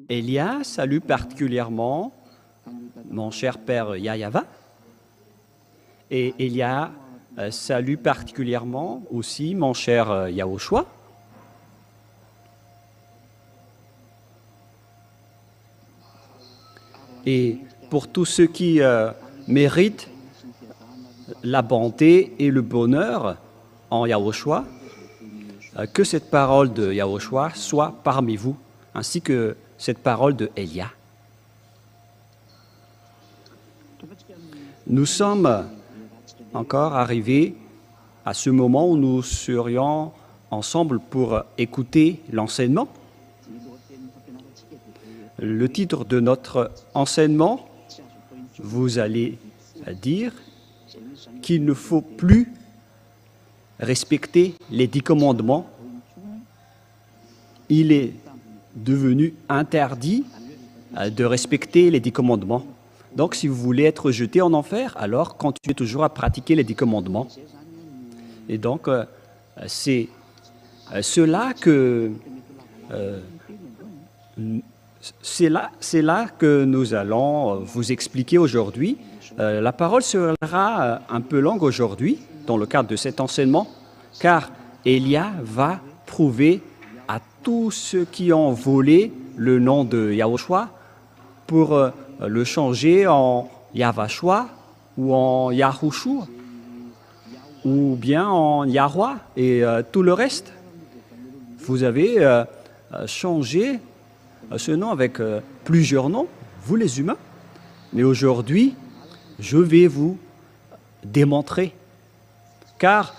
Elia salue particulièrement mon cher père Yahyawa. Et Elia salue particulièrement aussi mon cher Yahushua. Et pour tous ceux qui méritent la bonté et le bonheur en Yahushua, que cette parole de Yahushua soit parmi vous, ainsi que cette parole de Elia. Nous sommes encore arrivés à ce moment où nous serions ensemble pour écouter l'enseignement. Le titre de notre enseignement, vous allez dire qu'il ne faut plus respecter les 10 commandements. Il est devenu interdit de respecter les 10 commandements. Donc, si vous voulez être jeté en enfer, alors continuez toujours à pratiquer les 10 commandements. Et donc, c'est là que nous allons vous expliquer aujourd'hui. La parole sera un peu longue aujourd'hui, dans le cadre de cet enseignement, car Elia va prouver à tous ceux qui ont volé le nom de Yahushua pour le changer en Yahvashua ou en Yahushua ou bien en Yahweh et tout le reste. Vous avez changé ce nom avec plusieurs noms, vous les humains. Mais aujourd'hui, je vais vous démontrer, car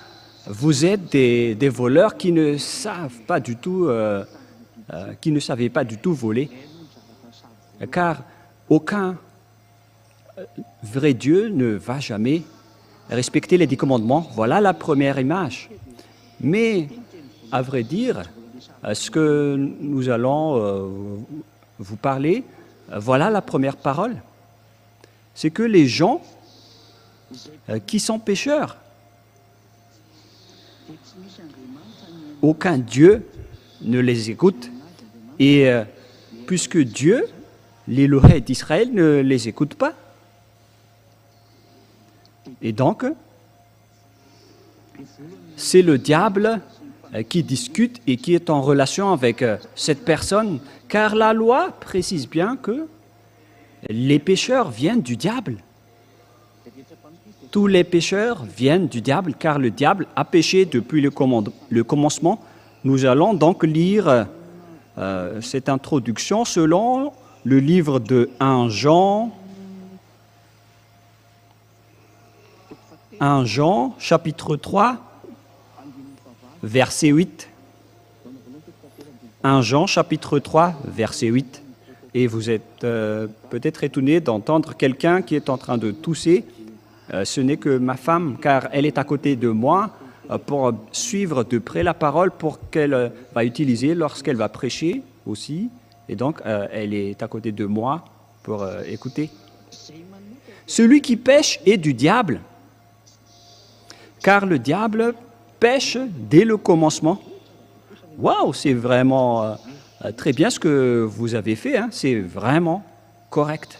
vous êtes des voleurs qui ne savent pas du tout, qui ne savaient pas du tout voler, car aucun vrai Dieu ne va jamais respecter les 10 commandements. Voilà la première image. Mais, à vrai dire, ce que nous allons vous parler, voilà la première parole. C'est que les gens qui sont pécheurs, aucun Dieu ne les écoute. Et puisque Dieu, l'Élohim d'Israël, ne les écoute pas. Et donc, c'est le diable qui discute et qui est en relation avec cette personne, car la loi précise bien que les pécheurs viennent du diable. Tous les pécheurs viennent du diable, car le diable a péché depuis le commencement. Nous allons donc lire cette introduction selon le livre de 1 Jean, chapitre 3, verset 8. 1 Jean, chapitre 3, verset 8. Et vous êtes peut-être étonné d'entendre quelqu'un qui est en train de tousser. Ce n'est que ma femme, car elle est à côté de moi pour suivre de près la parole pour qu'elle va utiliser lorsqu'elle va prêcher aussi. Et donc, elle est à côté de moi pour écouter. Celui qui pêche est du diable, car le diable pêche dès le commencement. Waouh, c'est vraiment très bien ce que vous avez fait, hein, c'est vraiment correct.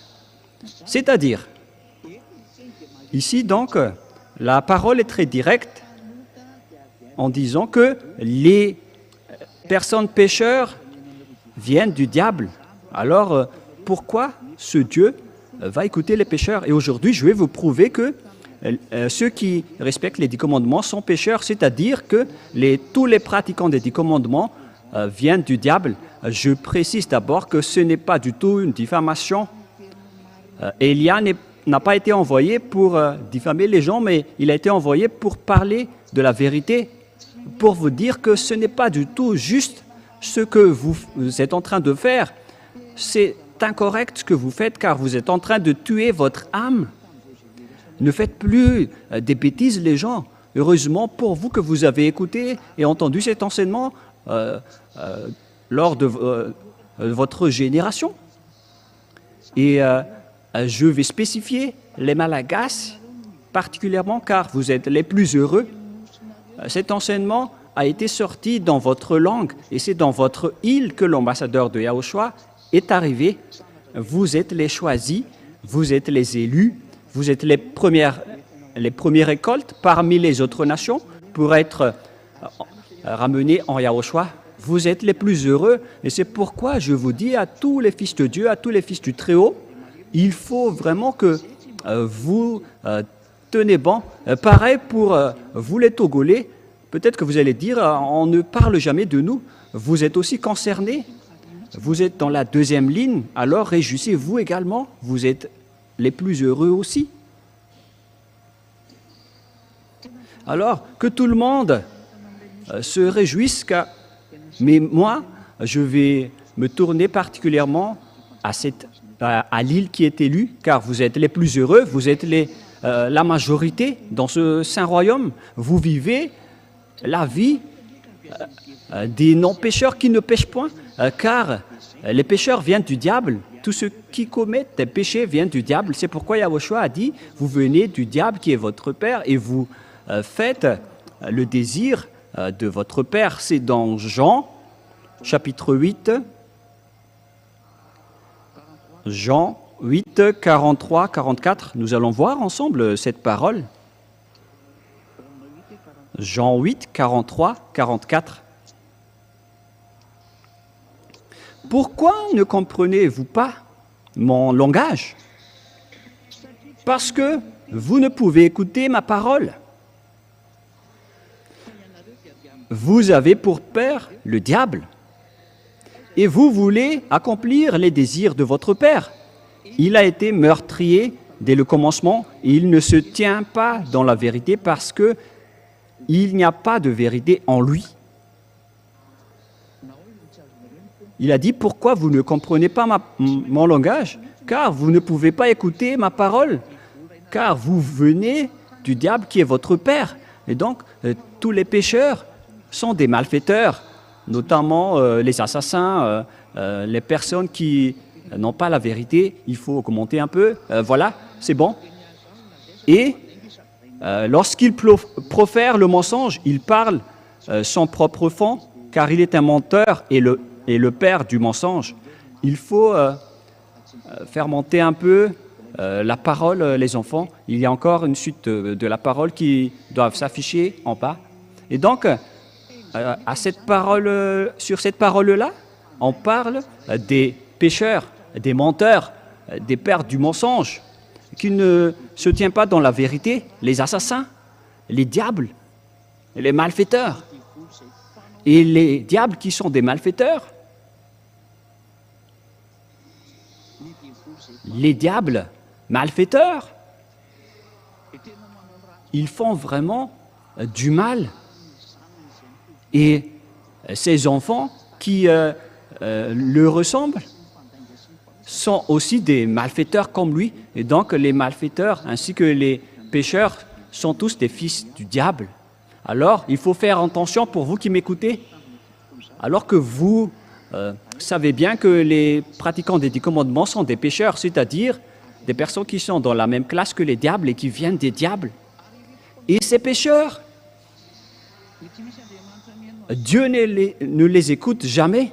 C'est-à-dire, ici donc, la parole est très directe en disant que les personnes pécheurs viennent du diable. Alors, pourquoi ce Dieu va écouter les pécheurs? Et aujourd'hui, je vais vous prouver que ceux qui respectent les 10 commandements sont pécheurs, c'est-à-dire que tous les pratiquants des 10 commandements viennent du diable. Je précise d'abord que ce n'est pas du tout une diffamation. Elia n'a pas été envoyé pour diffamer les gens, mais il a été envoyé pour parler de la vérité, pour vous dire que ce n'est pas du tout juste ce que vous êtes en train de faire. C'est incorrect ce que vous faites, car vous êtes en train de tuer votre âme. Ne faites plus des bêtises, les gens. Heureusement pour vous que vous avez écouté et entendu cet enseignement lors de votre génération. Et je vais spécifier les Malagasy particulièrement, car vous êtes les plus heureux. Cet enseignement a été sorti dans votre langue, et c'est dans votre île que l'ambassadeur de Yahushua est arrivé. Vous êtes les choisis, vous êtes les élus, vous êtes les premières récoltes parmi les autres nations pour être ramenés en Yahushua. Vous êtes les plus heureux et c'est pourquoi je vous dis à tous les fils de Dieu, à tous les fils du Très-Haut, il faut vraiment que vous tenez bon. Pareil pour vous les Togolais, peut-être que vous allez dire, on ne parle jamais de nous. Vous êtes aussi concernés. Vous êtes dans la deuxième ligne, alors réjouissez-vous également. Vous êtes les plus heureux aussi. Alors, que tout le monde se réjouisse, mais moi, je vais me tourner particulièrement à l'île qui est élue, car vous êtes les plus heureux, vous êtes la majorité dans ce saint royaume. Vous vivez la vie des non-pécheurs qui ne pêchent point, car les pécheurs viennent du diable. Tous ceux qui commettent des péchés viennent du diable. C'est pourquoi Yahushua a dit, vous venez du diable qui est votre père et vous faites le désir de votre père. C'est dans Jean, chapitre 8, Jean 8, 43, 44. Nous allons voir ensemble cette parole. Jean 8, 43, 44. Pourquoi ne comprenez-vous pas mon langage? Parce que vous ne pouvez écouter ma parole. Vous avez pour père le diable, et vous voulez accomplir les désirs de votre père. Il a été meurtrier dès le commencement, et il ne se tient pas dans la vérité parce que il n'y a pas de vérité en lui. Il a dit, pourquoi vous ne comprenez pas mon langage? Car vous ne pouvez pas écouter ma parole, car vous venez du diable qui est votre père. Et donc, tous les pécheurs sont des malfaiteurs, notamment les assassins, les personnes qui n'ont pas la vérité. Il faut augmenter un peu. Voilà, c'est bon. Et lorsqu'il profère le mensonge, il parle son propre fond, car il est un menteur et le père du mensonge. Il faut faire monter un peu la parole, les enfants. Il y a encore une suite de la parole qui doivent s'afficher en bas. Et donc, sur cette parole-là, on parle des pécheurs, des menteurs, des pères du mensonge, qui ne se tiennent pas dans la vérité, les assassins, les diables, les malfaiteurs. Et les diables qui sont des malfaiteurs, les diables malfaiteurs, ils font vraiment du mal. Et ces enfants qui le ressemblent sont aussi des malfaiteurs comme lui. Et donc les malfaiteurs ainsi que les pécheurs sont tous des fils du diable. Alors il faut faire attention pour vous qui m'écoutez. Alors que vous savez bien que les pratiquants des 10 commandements sont des pécheurs, c'est-à-dire des personnes qui sont dans la même classe que les diables et qui viennent des diables. Et ces pécheurs, Dieu ne les écoute jamais.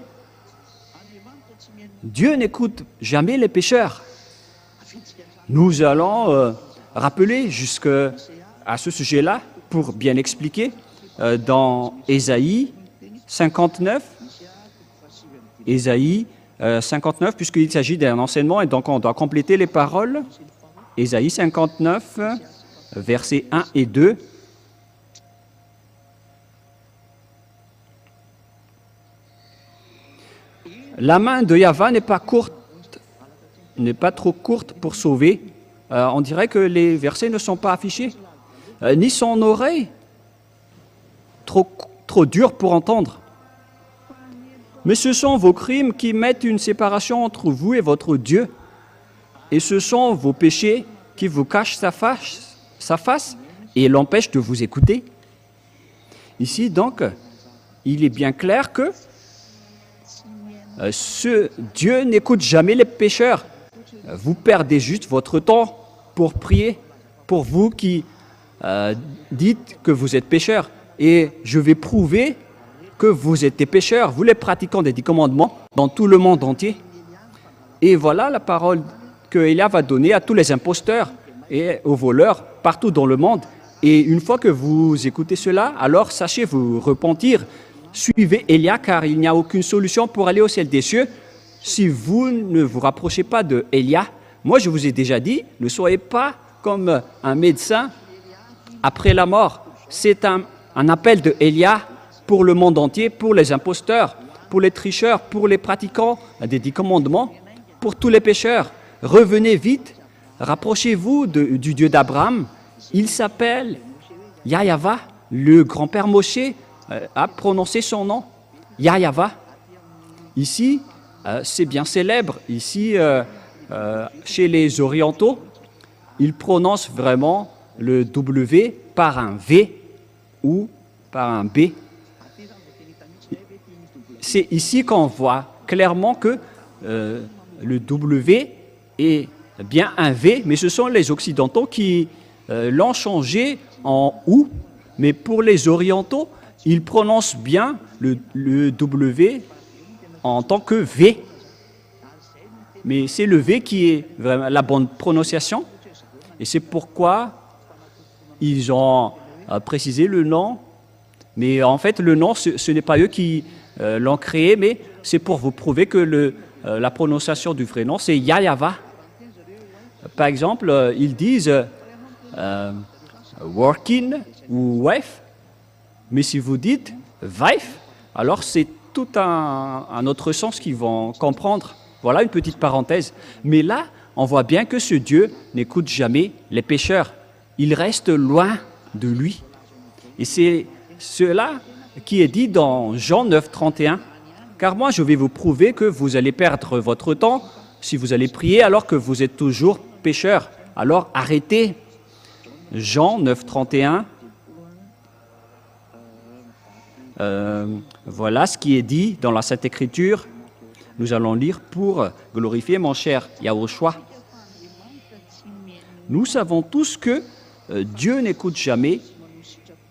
Dieu n'écoute jamais les pécheurs. Nous allons rappeler jusqu'à ce sujet-là pour bien expliquer dans Ésaïe 59. Ésaïe 59, puisqu'il s'agit d'un enseignement et donc on doit compléter les paroles. Ésaïe 59, versets 1 et 2. La main de Yahva n'est pas trop courte pour sauver. On dirait que les versets ne sont pas affichés. Ni son oreille trop dure pour entendre. Mais ce sont vos crimes qui mettent une séparation entre vous et votre Dieu. Et ce sont vos péchés qui vous cachent sa face et l'empêchent de vous écouter. Ici, donc, il est bien clair que ce Dieu n'écoute jamais les pécheurs. Vous perdez juste votre temps pour prier, pour vous qui dites que vous êtes pécheurs. Et je vais prouver que vous êtes des pécheurs, vous les pratiquants des 10 commandements, dans tout le monde entier. Et voilà la parole que Élia va donner à tous les imposteurs et aux voleurs partout dans le monde. Et une fois que vous écoutez cela, alors sachez vous repentir. Suivez Élia, car il n'y a aucune solution pour aller au ciel des cieux si vous ne vous rapprochez pas de Élia. Moi, je vous ai déjà dit, ne soyez pas comme un médecin après la mort. C'est un appel de Élia pour le monde entier, pour les imposteurs, pour les tricheurs, pour les pratiquants des 10 commandements, pour tous les pécheurs. Revenez vite, rapprochez-vous du Dieu d'Abraham. Il s'appelle Yahva, le grand-père Moshe a prononcé son nom, Yahva. Ici, c'est bien célèbre. Ici, chez les orientaux, ils prononcent vraiment le W par un V ou par un B. C'est ici qu'on voit clairement que le W est bien un V, mais ce sont les occidentaux qui l'ont changé en OU. Mais pour les orientaux, ils prononcent bien le W en tant que V. Mais c'est le V qui est vraiment la bonne prononciation. Et c'est pourquoi ils ont précisé le nom. Mais en fait, le nom, ce n'est pas eux qui l'ont créé, mais c'est pour vous prouver que la prononciation du vrai nom, c'est Yahva. Par exemple, ils disent working ou wife, mais si vous dites wife, alors c'est tout un autre sens qu'ils vont comprendre. Voilà une petite parenthèse. Mais là, on voit bien que ce Dieu n'écoute jamais les pécheurs. Il reste loin de lui. Et c'est cela qui est dit dans Jean 9, 31. Car moi, je vais vous prouver que vous allez perdre votre temps si vous allez prier alors que vous êtes toujours pécheur. Alors arrêtez. Jean 9, 31. Voilà ce qui est dit dans la Sainte Écriture. Nous allons lire pour glorifier mon cher Yahushua. Nous savons tous que Dieu n'écoute jamais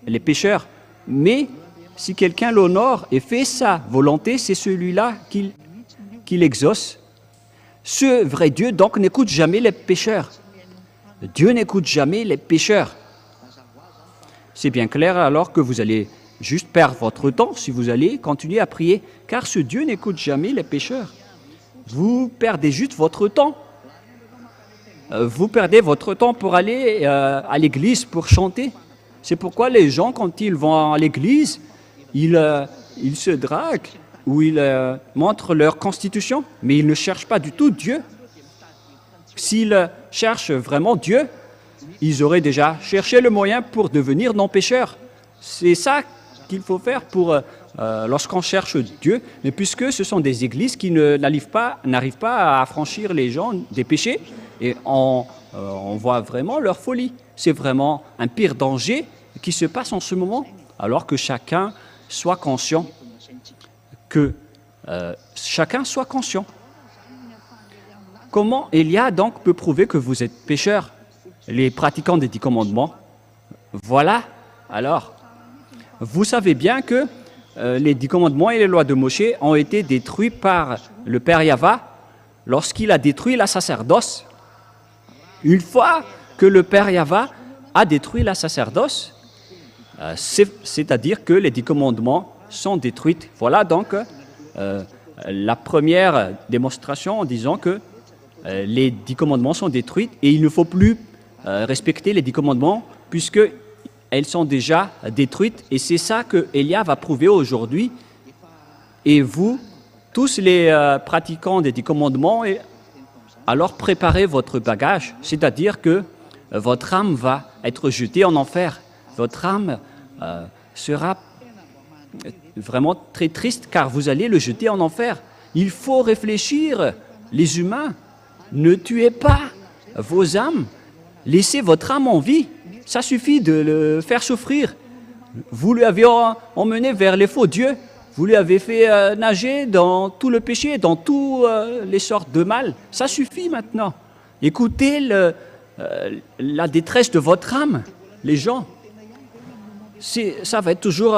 les pécheurs, mais si quelqu'un l'honore et fait sa volonté, c'est celui-là qu'il exauce. Ce vrai Dieu, donc, n'écoute jamais les pécheurs. Dieu n'écoute jamais les pécheurs. C'est bien clair alors que vous allez juste perdre votre temps si vous allez continuer à prier, car ce Dieu n'écoute jamais les pécheurs. Vous perdez juste votre temps. Vous perdez votre temps pour aller à l'église, pour chanter. C'est pourquoi les gens, quand ils vont à l'église, ils se draguent ou ils montrent leur constitution, mais ils ne cherchent pas du tout Dieu. S'ils cherchent vraiment Dieu, ils auraient déjà cherché le moyen pour devenir non-pécheurs. C'est ça qu'il faut faire pour lorsqu'on cherche Dieu, mais puisque ce sont des églises qui n'arrivent pas à affranchir les gens des péchés, et on voit vraiment leur folie. C'est vraiment un pire danger qui se passe en ce moment, alors que chacun soit conscient. Comment Élia donc peut prouver que vous êtes pécheurs, les pratiquants des 10 commandements? Voilà, alors, vous savez bien que les 10 commandements et les lois de Moshe ont été détruits par le Père Yahva lorsqu'il a détruit la sacerdoce. Une fois que le Père Yahva a détruit la sacerdoce, c'est-à-dire que les 10 commandements sont détruits. Voilà donc la première démonstration en disant que les 10 commandements sont détruits et il ne faut plus respecter les 10 commandements puisqu'elles sont déjà détruites. Et c'est ça que Élia va prouver aujourd'hui. Et vous, tous les pratiquants des 10 commandements, alors préparez votre bagage, c'est-à-dire que votre âme va être jetée en enfer. Votre âme sera vraiment très triste car vous allez le jeter en enfer. Il faut réfléchir, les humains. Ne tuez pas vos âmes. Laissez votre âme en vie. Ça suffit de le faire souffrir. Vous lui avez emmené vers les faux dieux. Vous lui avez fait nager dans tout le péché, dans toutes les sortes de mal. Ça suffit maintenant. Écoutez la détresse de votre âme, les gens. Ça va être toujours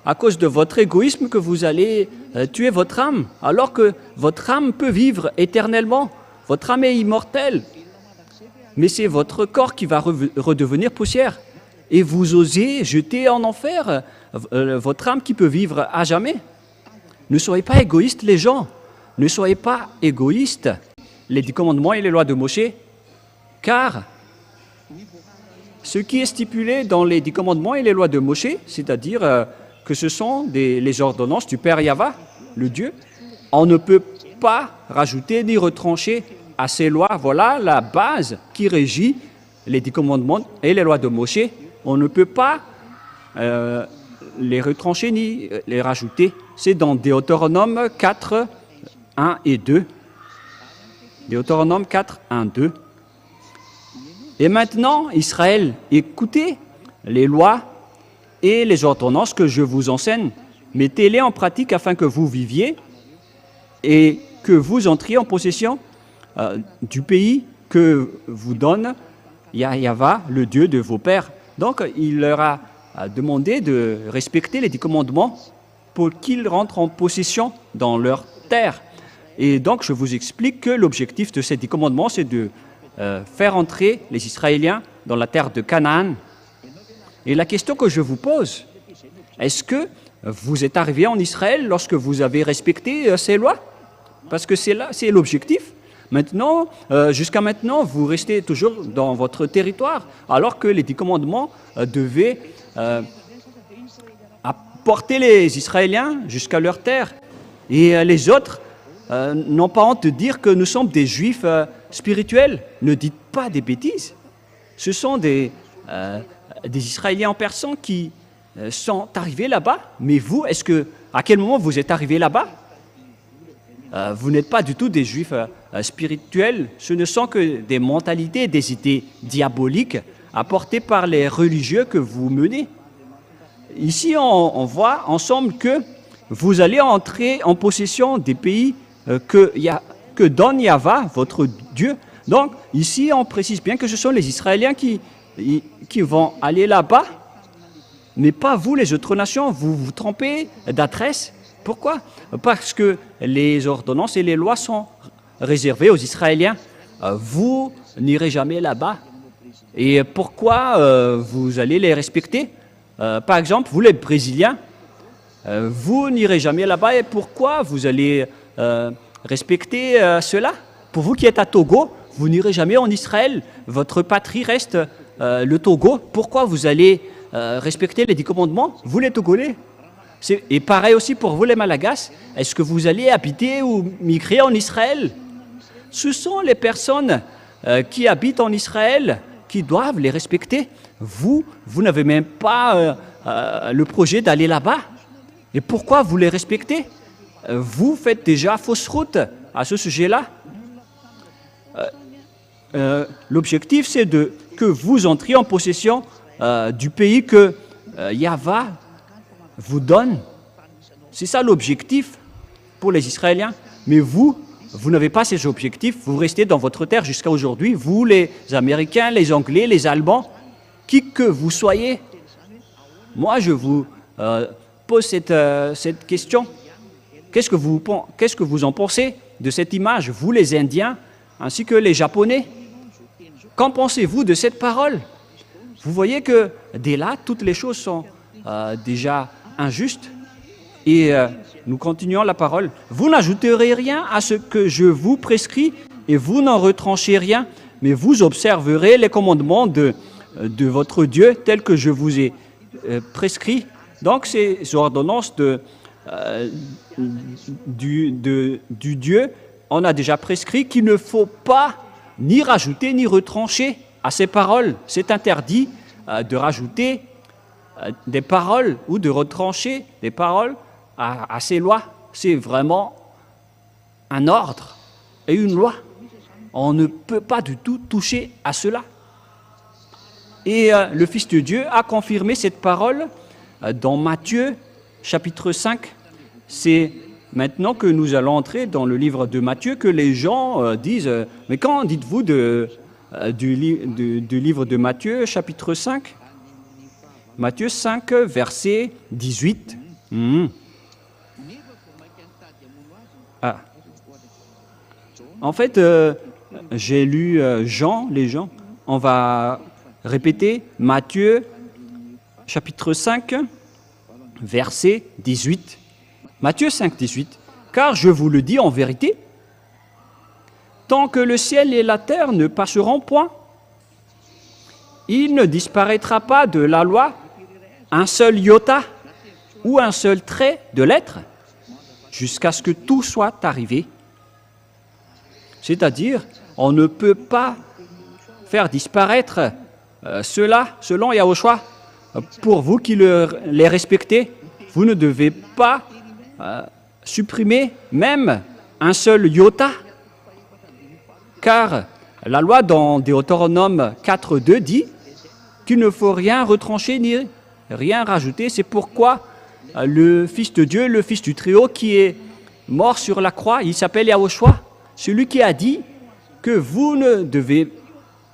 à cause de votre égoïsme que vous allez tuer votre âme, alors que votre âme peut vivre éternellement. Votre âme est immortelle. Mais c'est votre corps qui va redevenir poussière. Et vous osez jeter en enfer votre âme qui peut vivre à jamais. Ne soyez pas égoïstes, les gens. Ne soyez pas égoïstes, les 10 commandements et les lois de Moïse, car ce qui est stipulé dans les 10 commandements et les lois de Moïse, c'est-à-dire que ce sont les ordonnances du Père Yahva, le Dieu, on ne peut pas rajouter ni retrancher à ces lois. Voilà la base qui régit les 10 commandements et les lois de Moïse. On ne peut pas les retrancher ni les rajouter. C'est dans Deutéronome 4, 1 et 2. Deutéronome 4, 1, 2. Et maintenant, Israël, écoutez les lois et les ordonnances que je vous enseigne. Mettez-les en pratique afin que vous viviez et que vous entriez en possession du pays que vous donne Yahva, le Dieu de vos pères. Donc, il leur a demandé de respecter les 10 commandements pour qu'ils rentrent en possession dans leur terre. Et donc, je vous explique que l'objectif de ces 10 commandements, c'est de faire entrer les Israéliens dans la terre de Canaan. Et la question que je vous pose, est-ce que vous êtes arrivé en Israël lorsque vous avez respecté ces lois? Parce que c'est l'objectif. Maintenant, jusqu'à maintenant, vous restez toujours dans votre territoire, alors que les 10 commandements devaient apporter les Israéliens jusqu'à leur terre. Et les autres n'ont pas honte de dire que nous sommes des Juifs spirituels. Ne dites pas des bêtises. Ce sont des Israéliens en personne qui sont arrivés là-bas. Mais vous, à quel moment vous êtes arrivés là-bas? Vous n'êtes pas du tout des Juifs spirituels. Ce ne sont que des mentalités, des idées diaboliques apportées par les religieux que vous menez. Ici, on voit ensemble que vous allez entrer en possession des pays que donne Yahva, votre Dieu. Donc, ici, on précise bien que ce sont les Israéliens qui vont aller là-bas, mais pas vous, les autres nations. Vous vous trompez d'adresse. Pourquoi? Parce que les ordonnances et les lois sont réservées aux Israéliens. Vous n'irez jamais là-bas. Et pourquoi vous allez les respecter? Par exemple, vous les Brésiliens, vous n'irez jamais là-bas. Et pourquoi vous allez respecter cela? Pour vous qui êtes à Togo, vous n'irez jamais en Israël. Votre patrie reste le Togo. Pourquoi vous allez respecter les 10 commandements? Vous les Togolais. Et pareil aussi pour vous les Malagasy. Est-ce que vous allez habiter ou migrer en Israël? Ce sont les personnes qui habitent en Israël qui doivent les respecter. Vous n'avez même pas le projet d'aller là-bas. Et pourquoi vous les respectez? Vous faites déjà fausse route à ce sujet-là. L'objectif, c'est que vous entriez en possession du pays que Yahva vous donne. C'est ça l'objectif pour les Israéliens. Mais vous n'avez pas ces objectifs. Vous restez dans votre terre jusqu'à aujourd'hui. Vous, les Américains, les Anglais, les Allemands, qui que vous soyez. Moi, je vous pose cette question. Qu'est-ce que vous en pensez de cette image, vous les Indiens, ainsi que les Japonais? Qu'en pensez-vous de cette parole? Vous voyez que dès là, toutes les choses sont déjà injustes. Et nous continuons la parole. Vous n'ajouterez rien à ce que je vous prescris et vous n'en retranchez rien, mais vous observerez les commandements de votre Dieu tels que je vous ai prescrits. Donc, ces ordonnances du Dieu, on a déjà prescrit qu'il ne faut pas ni rajouter ni retrancher à ces paroles. C'est interdit de rajouter des paroles ou de retrancher des paroles à ces lois. C'est vraiment un ordre et une loi. On ne peut pas du tout toucher à cela. Et le Fils de Dieu a confirmé cette parole dans Matthieu chapitre 5. C'est maintenant que nous allons entrer dans le livre de Matthieu que les gens disent « Mais quand dites-vous du livre de Matthieu chapitre 5 ?» Matthieu 5, verset 18. Mhm. Ah. En fait, j'ai lu les gens. On va répéter Matthieu chapitre 5, verset 18. Matthieu 5, 18. Car je vous le dis en vérité, tant que le ciel et la terre ne passeront point, il ne disparaîtra pas de la loi un seul iota ou un seul trait de lettre jusqu'à ce que tout soit arrivé. C'est-à-dire, on ne peut pas faire disparaître cela selon Yahushua. Pour vous qui les respectez, vous ne devez pas supprimer même un seul iota. Car la loi dans Deutéronome 4.2 dit qu'il ne faut rien retrancher ni rien rajouter. C'est pourquoi le Fils de Dieu, le Fils du Très-Haut qui est mort sur la croix, il s'appelle Yahushua, celui qui a dit que vous ne devez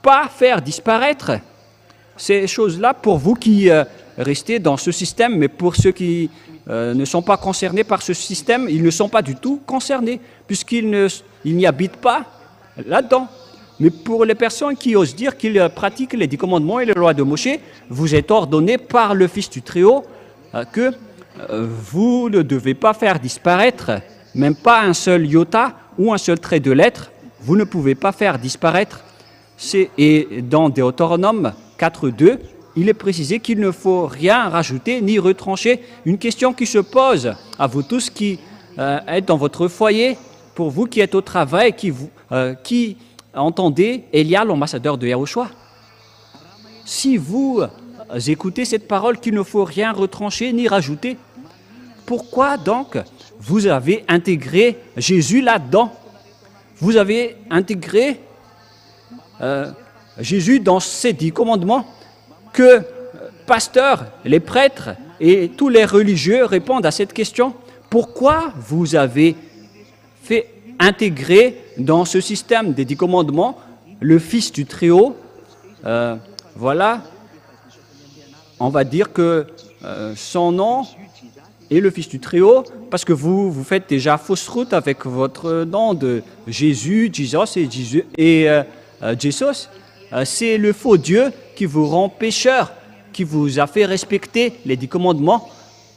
pas faire disparaître ces choses-là pour vous qui restez dans ce système, mais pour ceux qui ne sont pas concernés par ce système, ils ne sont pas du tout concernés, puisqu'ils n'y habitent pas là-dedans. Mais pour les personnes qui osent dire qu'ils pratiquent les 10 commandements et les lois de Moshe, vous êtes ordonné par le Fils du Très-Haut que vous ne devez pas faire disparaître, même pas un seul iota ou un seul trait de lettre, vous ne pouvez pas faire disparaître. Et dans Deutéronome 4.2, il est précisé qu'il ne faut rien rajouter ni retrancher. Une question qui se pose à vous tous qui êtes dans votre foyer, pour vous qui êtes au travail, qui entendez Elia, l'ambassadeur de Yahushua. Si vous écoutez cette parole qu'il ne faut rien retrancher ni rajouter, pourquoi donc vous avez intégré Jésus là-dedans? Vous avez intégré Jésus dans ces 10 commandements que pasteurs, les prêtres et tous les religieux répondent à cette question. Pourquoi vous avez fait intégrer dans ce système des 10 commandements le Fils du Très-Haut? Voilà, on va dire que son nom est le Fils du Très-Haut, parce que vous faites déjà fausse route avec votre nom de Jésus, Jesus et Jesus. C'est le faux Dieu qui vous rend pécheur, qui vous a fait respecter les 10 commandements.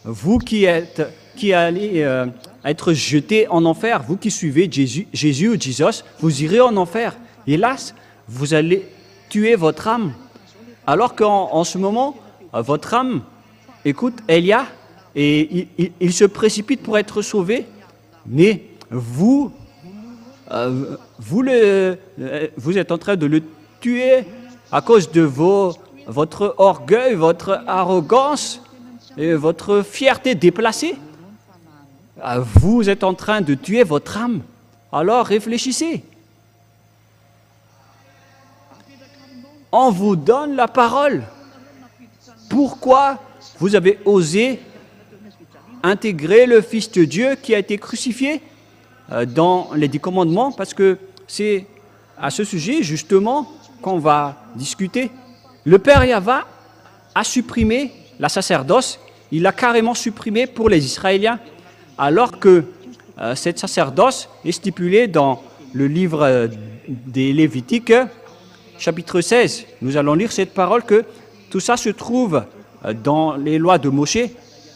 Vous qui allez être jeté en enfer, vous qui suivez Jésus ou Jesus, vous irez en enfer. Hélas, vous allez tuer votre âme. Alors qu'en ce moment, votre âme écoute Elia et il se précipite pour être sauvé. Mais vous êtes en train de le tuer à cause de votre orgueil, votre arrogance et votre fierté déplacée. Vous êtes en train de tuer votre âme. Alors réfléchissez. On vous donne la parole. Pourquoi vous avez osé intégrer le Fils de Dieu qui a été crucifié dans les 10 commandements? Parce que c'est à ce sujet justement qu'on va discuter. Le Père Yahva a supprimé la sacerdoce. Il l'a carrément supprimé pour les Israéliens, alors que cette sacerdoce est stipulée dans le livre des Lévitiques, chapitre 16. Nous allons lire cette parole que tout ça se trouve dans les lois de Moshe.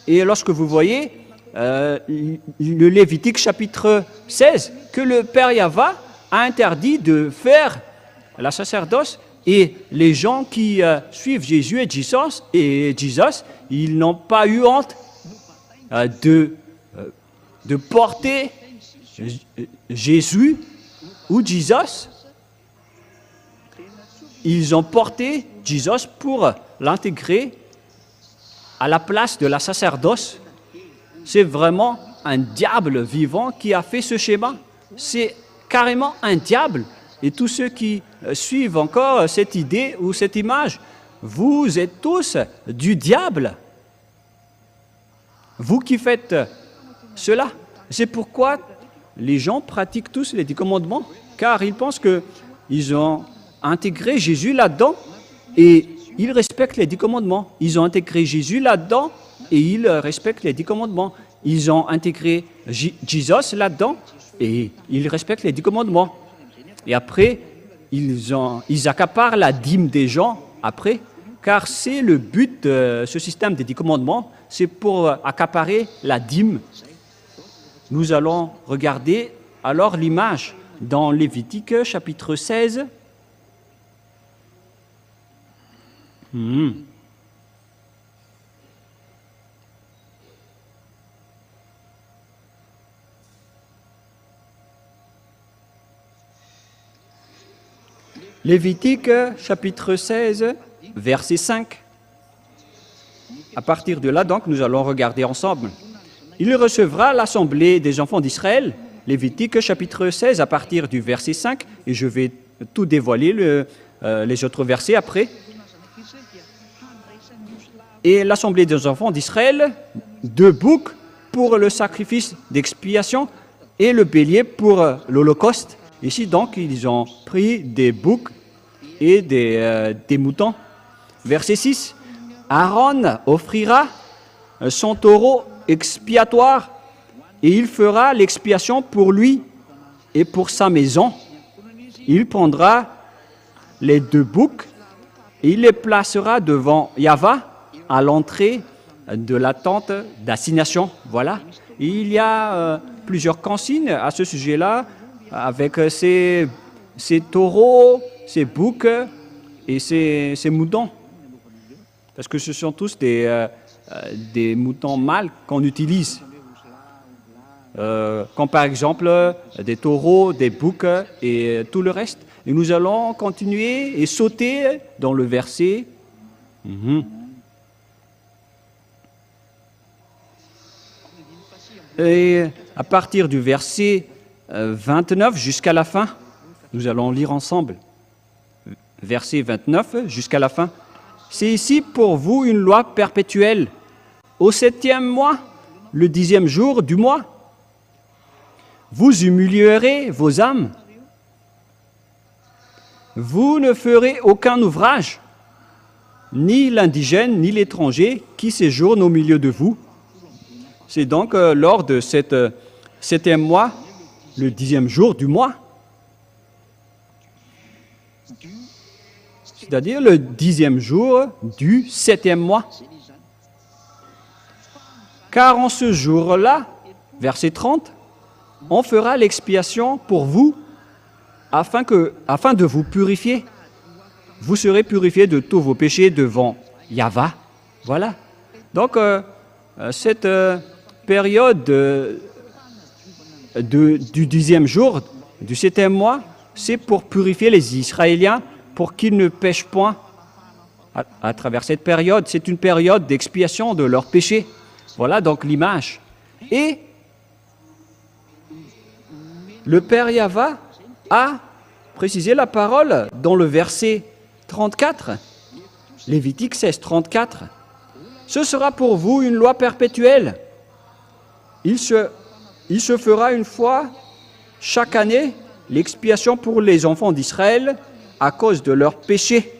Et lorsque vous voyez le Lévitique chapitre 16, que le Père Yahva a interdit de faire la sacerdoce, et les gens qui suivent Jésus et Jesus, ils n'ont pas eu honte de porter Jésus ou Jesus. Ils ont porté Jesus pour l'intégrer à la place de la sacerdoce. C'est vraiment un diable vivant qui a fait ce schéma. C'est carrément un diable. Et tous ceux qui suivent encore cette idée ou cette image, vous êtes tous du diable. Vous qui faites cela. C'est pourquoi les gens pratiquent tous les 10 commandements, car ils pensent qu'ils ont intégré Jésus là-dedans. Et ils respectent les 10 commandements. Ils ont intégré Jésus là-dedans et ils respectent les 10 commandements. Ils ont intégré Jesus là-dedans et ils respectent les 10 commandements. Et après, ils accaparent la dîme des gens après, car c'est le but de ce système des 10 commandements, c'est pour accaparer la dîme. Nous allons regarder alors l'image dans Lévitique chapitre 16. Lévitique chapitre 16, verset 5. À partir de là, donc, nous allons regarder ensemble. Il recevra l'assemblée des enfants d'Israël, Lévitique chapitre 16, à partir du verset 5, et je vais tout dévoiler, les autres versets après. Et l'assemblée des enfants d'Israël, 2 boucs pour le sacrifice d'expiation et le bélier pour l'holocauste. Ici, donc, ils ont pris des boucs et des moutons. Verset 6. Aaron offrira son taureau expiatoire et il fera l'expiation pour lui et pour sa maison. Il prendra les 2 boucs et il les placera devant Yahva à l'entrée de la tente d'assignation. Voilà. Il y a plusieurs consignes à ce sujet-là, avec ces taureaux, ces boucs et ces moutons. Parce que ce sont tous des moutons mâles qu'on utilise. Comme par exemple des taureaux, des boucs et tout le reste. Et nous allons continuer et sauter dans le verset. Et à partir du verset 29 jusqu'à la fin, nous allons lire ensemble. Verset 29 jusqu'à la fin. C'est ici pour vous une loi perpétuelle. Au 7e mois, le 10e jour du mois, vous humilierez vos âmes. Vous ne ferez aucun ouvrage, ni l'indigène, ni l'étranger qui séjourne au milieu de vous. C'est donc lors de cette 7e mois, le 10e jour du mois, c'est-à-dire le 10e jour du 7e mois. Car en ce jour-là, verset 30, on fera l'expiation pour vous afin de vous purifier. Vous serez purifiés de tous vos péchés devant Yahva. Voilà. Donc, cette période du 10e jour, du 7e mois, c'est pour purifier les Israéliens pour qu'ils ne pêchent point à travers cette période. C'est une période d'expiation de leurs péchés. Voilà donc l'image. Et le Père Yahva a précisé la parole dans le verset 34, Lévitique 16, 34. Ce sera pour vous une loi perpétuelle. Il se fera une fois chaque année l'expiation pour les enfants d'Israël à cause de leurs péchés.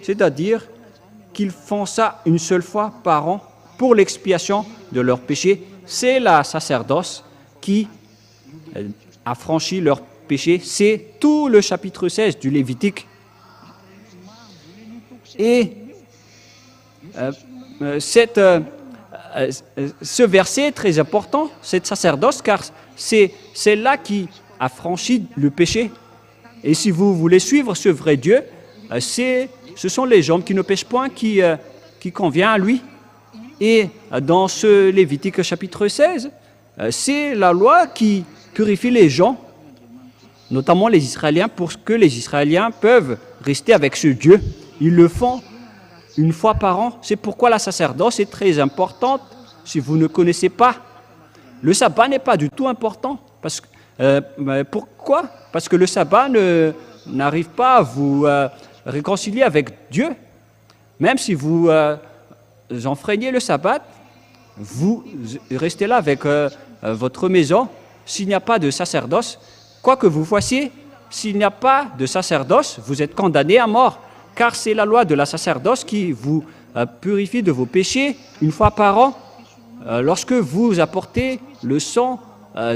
C'est-à-dire qu'ils font ça une seule fois par an pour l'expiation de leurs péchés. C'est la sacerdoce qui a franchi leurs péchés. C'est tout le chapitre 16 du Lévitique. Et ce verset est très important, cette sacerdoce, car c'est là qui a franchi le péché. Et si vous voulez suivre ce vrai Dieu, ce sont les gens qui ne pêchent point qui convient à lui. Et dans ce Lévitique chapitre 16, c'est la loi qui purifie les gens, notamment les Israéliens, pour que les Israéliens peuvent rester avec ce Dieu. Ils le font une fois par an. C'est pourquoi la sacerdoce est très importante. Si vous ne connaissez pas, le sabbat n'est pas du tout important. Pourquoi? Parce que le sabbat n'arrive pas à vous réconcilier avec Dieu. Même si vous enfreignez le sabbat, vous restez là avec votre maison. S'il n'y a pas de sacerdoce, quoi que vous fassiez, s'il n'y a pas de sacerdoce, vous êtes condamné à mort. car c'est la loi de la sacerdoce qui vous purifie de vos péchés une fois par an, lorsque vous apportez le sang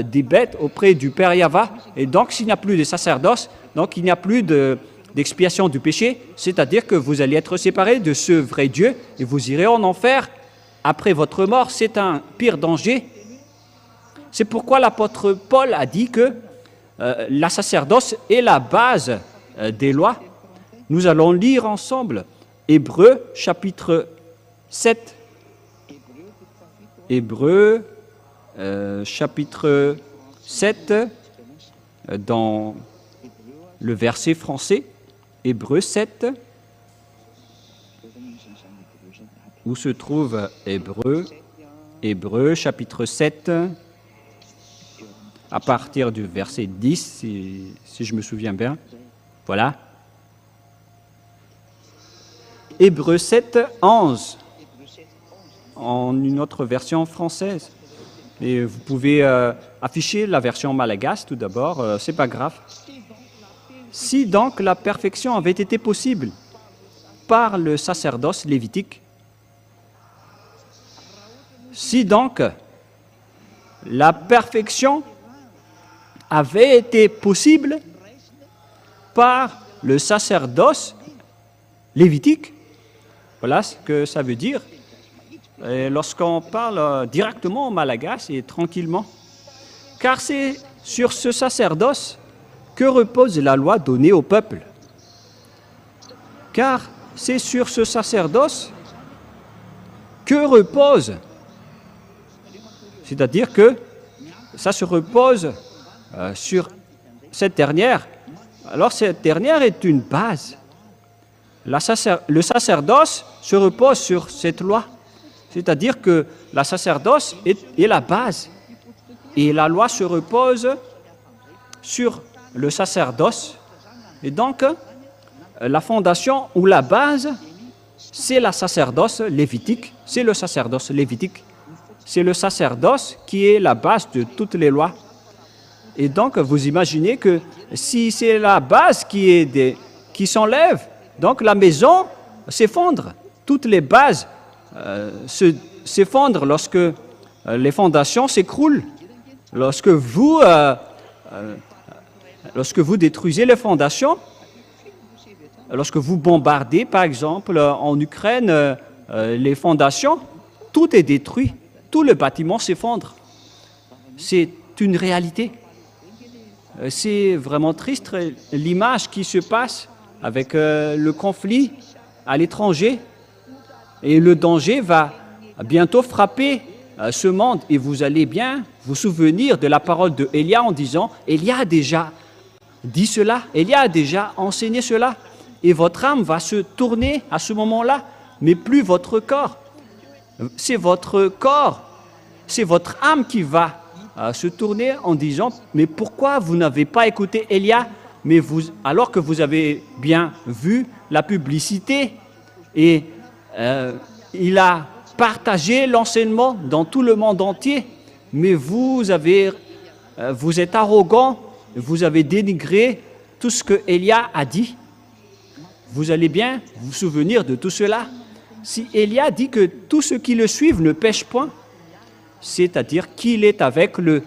des bêtes auprès du Père Yahva. Et donc, s'il n'y a plus de sacerdoce, donc il n'y a plus d'expiation du péché, c'est-à-dire que vous allez être séparés de ce vrai Dieu et vous irez en enfer après votre mort. C'est un pire danger. C'est pourquoi l'apôtre Paul a dit que la sacerdoce est la base des lois. Nous allons lire ensemble Hébreux chapitre 7. Hébreux chapitre 7 dans le verset français. Hébreux 7. Où se trouve Hébreux? Hébreux chapitre 7. À partir du verset 10, si je me souviens bien. Voilà. Hébreux 7, 11, en une autre version française. Et vous pouvez afficher la version malgache tout d'abord, c'est pas grave. Si donc la perfection avait été possible par le sacerdoce lévitique, si donc la perfection avait été possible par le sacerdoce lévitique. Voilà ce que ça veut dire. Lorsqu'on parle directement en malgache et tranquillement, car c'est sur ce sacerdoce que repose la loi donnée au peuple. Car c'est sur ce sacerdoce que repose, c'est-à-dire que ça se repose sur cette dernière. Alors cette dernière est une base. Le sacerdoce se repose sur cette loi. C'est-à-dire que la sacerdoce est la base. Et la loi se repose sur le sacerdoce. Et donc, la fondation ou la base, c'est la sacerdoce lévitique. C'est le sacerdoce lévitique. C'est le sacerdoce qui est la base de toutes les lois. Et donc, vous imaginez que si c'est la base qui s'enlève, donc la maison s'effondre. Toutes les bases s'effondrent lorsque les fondations s'écroulent. Lorsque vous détruisez les fondations, lorsque vous bombardez, par exemple, en Ukraine, les fondations, tout est détruit. Tout le bâtiment s'effondre. C'est une réalité. C'est vraiment triste l'image qui se passe avec le conflit à l'étranger. Et le danger va bientôt frapper ce monde. Et vous allez bien vous souvenir de la parole de Élia en disant « Élia a déjà dit cela, Élia a déjà enseigné cela. » Et votre âme va se tourner à ce moment-là, mais plus votre corps. C'est votre corps, c'est votre âme qui va se tourner en disant « Mais pourquoi vous n'avez pas écouté Élia ?» Mais alors que vous avez bien vu la publicité et il a partagé l'enseignement dans tout le monde entier, mais vous êtes arrogant, vous avez dénigré tout ce que Élia a dit. Vous allez bien vous souvenir de tout cela. Si Élia dit que tous ceux qui le suivent ne pêchent point, c'est-à-dire qu'il est avec le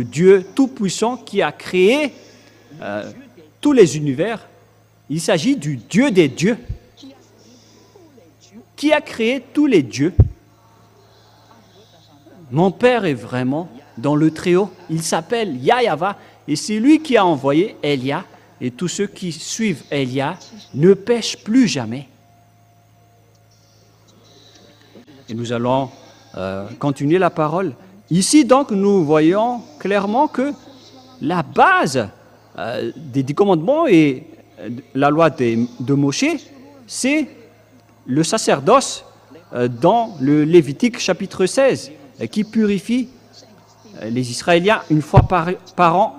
Dieu Tout-Puissant qui a créé tous les univers. Il s'agit du Dieu des dieux, qui a créé tous les dieux. Mon Père est vraiment dans le Très-Haut. Il s'appelle Yahva et c'est lui qui a envoyé Élia. Et tous ceux qui suivent Élia ne pêchent plus jamais. Et nous allons continuer la parole. Ici, donc, nous voyons clairement que la base des 10 commandements et la loi de Moshe, c'est le sacerdoce dans le Lévitique chapitre 16, qui purifie les Israéliens une fois par an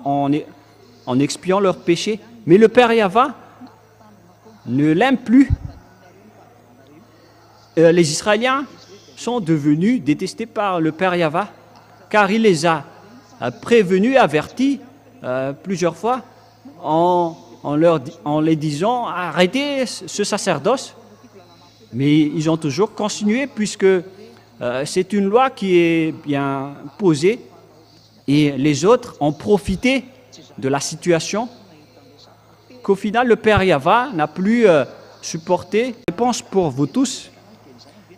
en expiant leurs péchés. Mais le Père Yahva ne l'aime plus. Les Israéliens sont devenus détestés par le Père Yahva, car il les a prévenus et avertis plusieurs fois en en les disant arrêtez ce sacerdoce. Mais ils ont toujours continué puisque c'est une loi qui est bien posée et les autres ont profité de la situation qu'au final le Père Yahva n'a plus supporté. Je pense pour vous tous,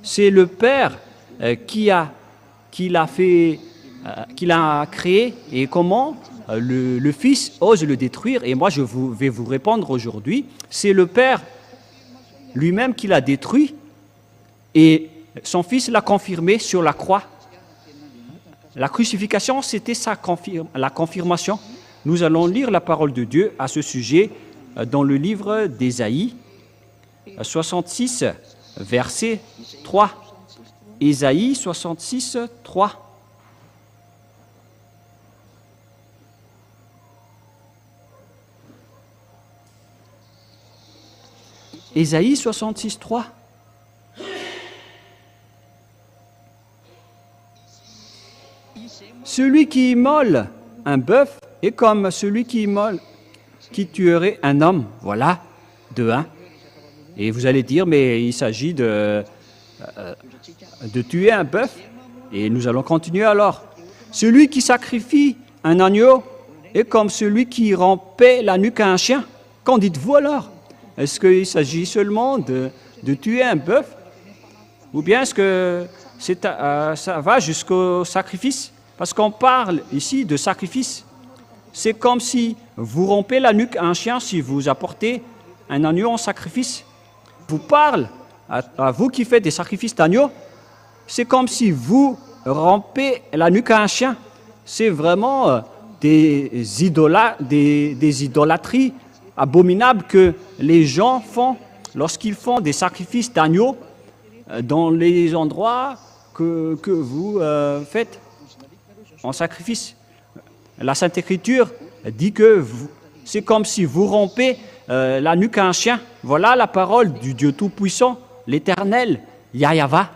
c'est le Père qui l'a créé et comment le Fils ose le détruire. Et moi je vais vous répondre aujourd'hui, c'est le Père lui-même qui l'a détruit et son Fils l'a confirmé sur la croix. La crucifixion, c'était la confirmation. Nous allons lire la parole de Dieu à ce sujet dans le livre d'Ésaïe 66, verset 3. Ésaïe 66, 3. Ésaïe 66, 3. Celui qui immole un bœuf est comme celui qui tuerait un homme. Voilà, de 1. Et vous allez dire, mais il s'agit de tuer un bœuf. Et nous allons continuer alors. Celui qui sacrifie un agneau est comme celui qui rompait la nuque à un chien. Qu'en dites-vous alors? Est-ce qu'il s'agit seulement de tuer un bœuf? Ou bien est-ce que ça va jusqu'au sacrifice? Parce qu'on parle ici de sacrifice. C'est comme si vous rompez la nuque à un chien si vous apportez un agneau en sacrifice. Je vous parle, à vous qui faites des sacrifices d'agneau, c'est comme si vous rompez la nuque à un chien. C'est vraiment des idolâtries abominables que les gens font lorsqu'ils font des sacrifices d'agneau dans les endroits que vous faites en sacrifice. La Sainte Écriture dit que c'est comme si vous rompez la nuque à un chien. Voilà la parole du Dieu Tout-Puissant, l'Éternel, Yahva.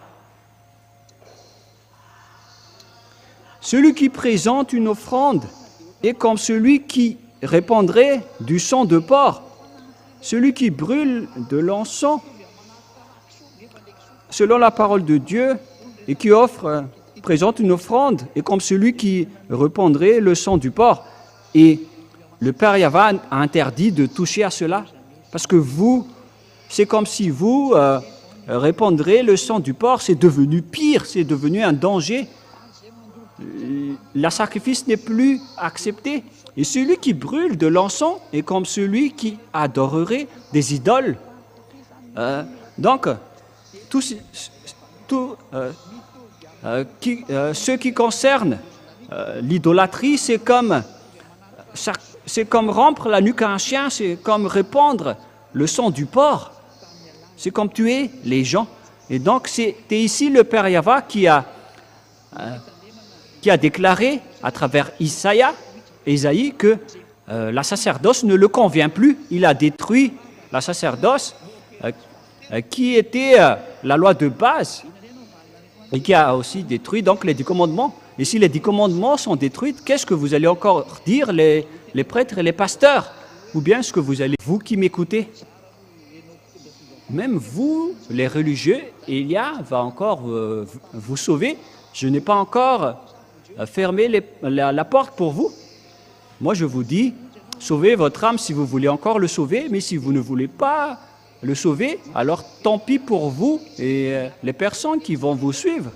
Celui qui présente une offrande est comme celui qui répandrait du sang de porc. Celui qui brûle de l'encens, selon la parole de Dieu, et qui présente une offrande, est comme celui qui répandrait le sang du porc. Et le Père Yahva a interdit de toucher à cela, parce que c'est comme si vous répandrez le sang du porc, c'est devenu pire, c'est devenu un danger. Le sacrifice n'est plus accepté. Et celui qui brûle de l'encens est comme celui qui adorerait des idoles. Donc, ce qui concerne l'idolâtrie, c'est comme rompre la nuque à un chien, c'est comme répandre le sang du porc, c'est comme tuer les gens. Et donc, c'était ici le Père Yahva qui a déclaré à travers Ésaïe que la sacerdoce ne le convient plus. Il a détruit la sacerdoce qui était la loi de base et qui a aussi détruit donc les 10 commandements. Et si les 10 commandements sont détruits, qu'est-ce que vous allez encore dire les prêtres et les pasteurs? Ou bien est-ce que vous qui m'écoutez, même vous, les religieux, Elia va encore vous sauver. Je n'ai pas encore fermé la porte pour vous. Moi, je vous dis, sauvez votre âme si vous voulez encore le sauver, mais si vous ne voulez pas le sauver, alors tant pis pour vous et les personnes qui vont vous suivre.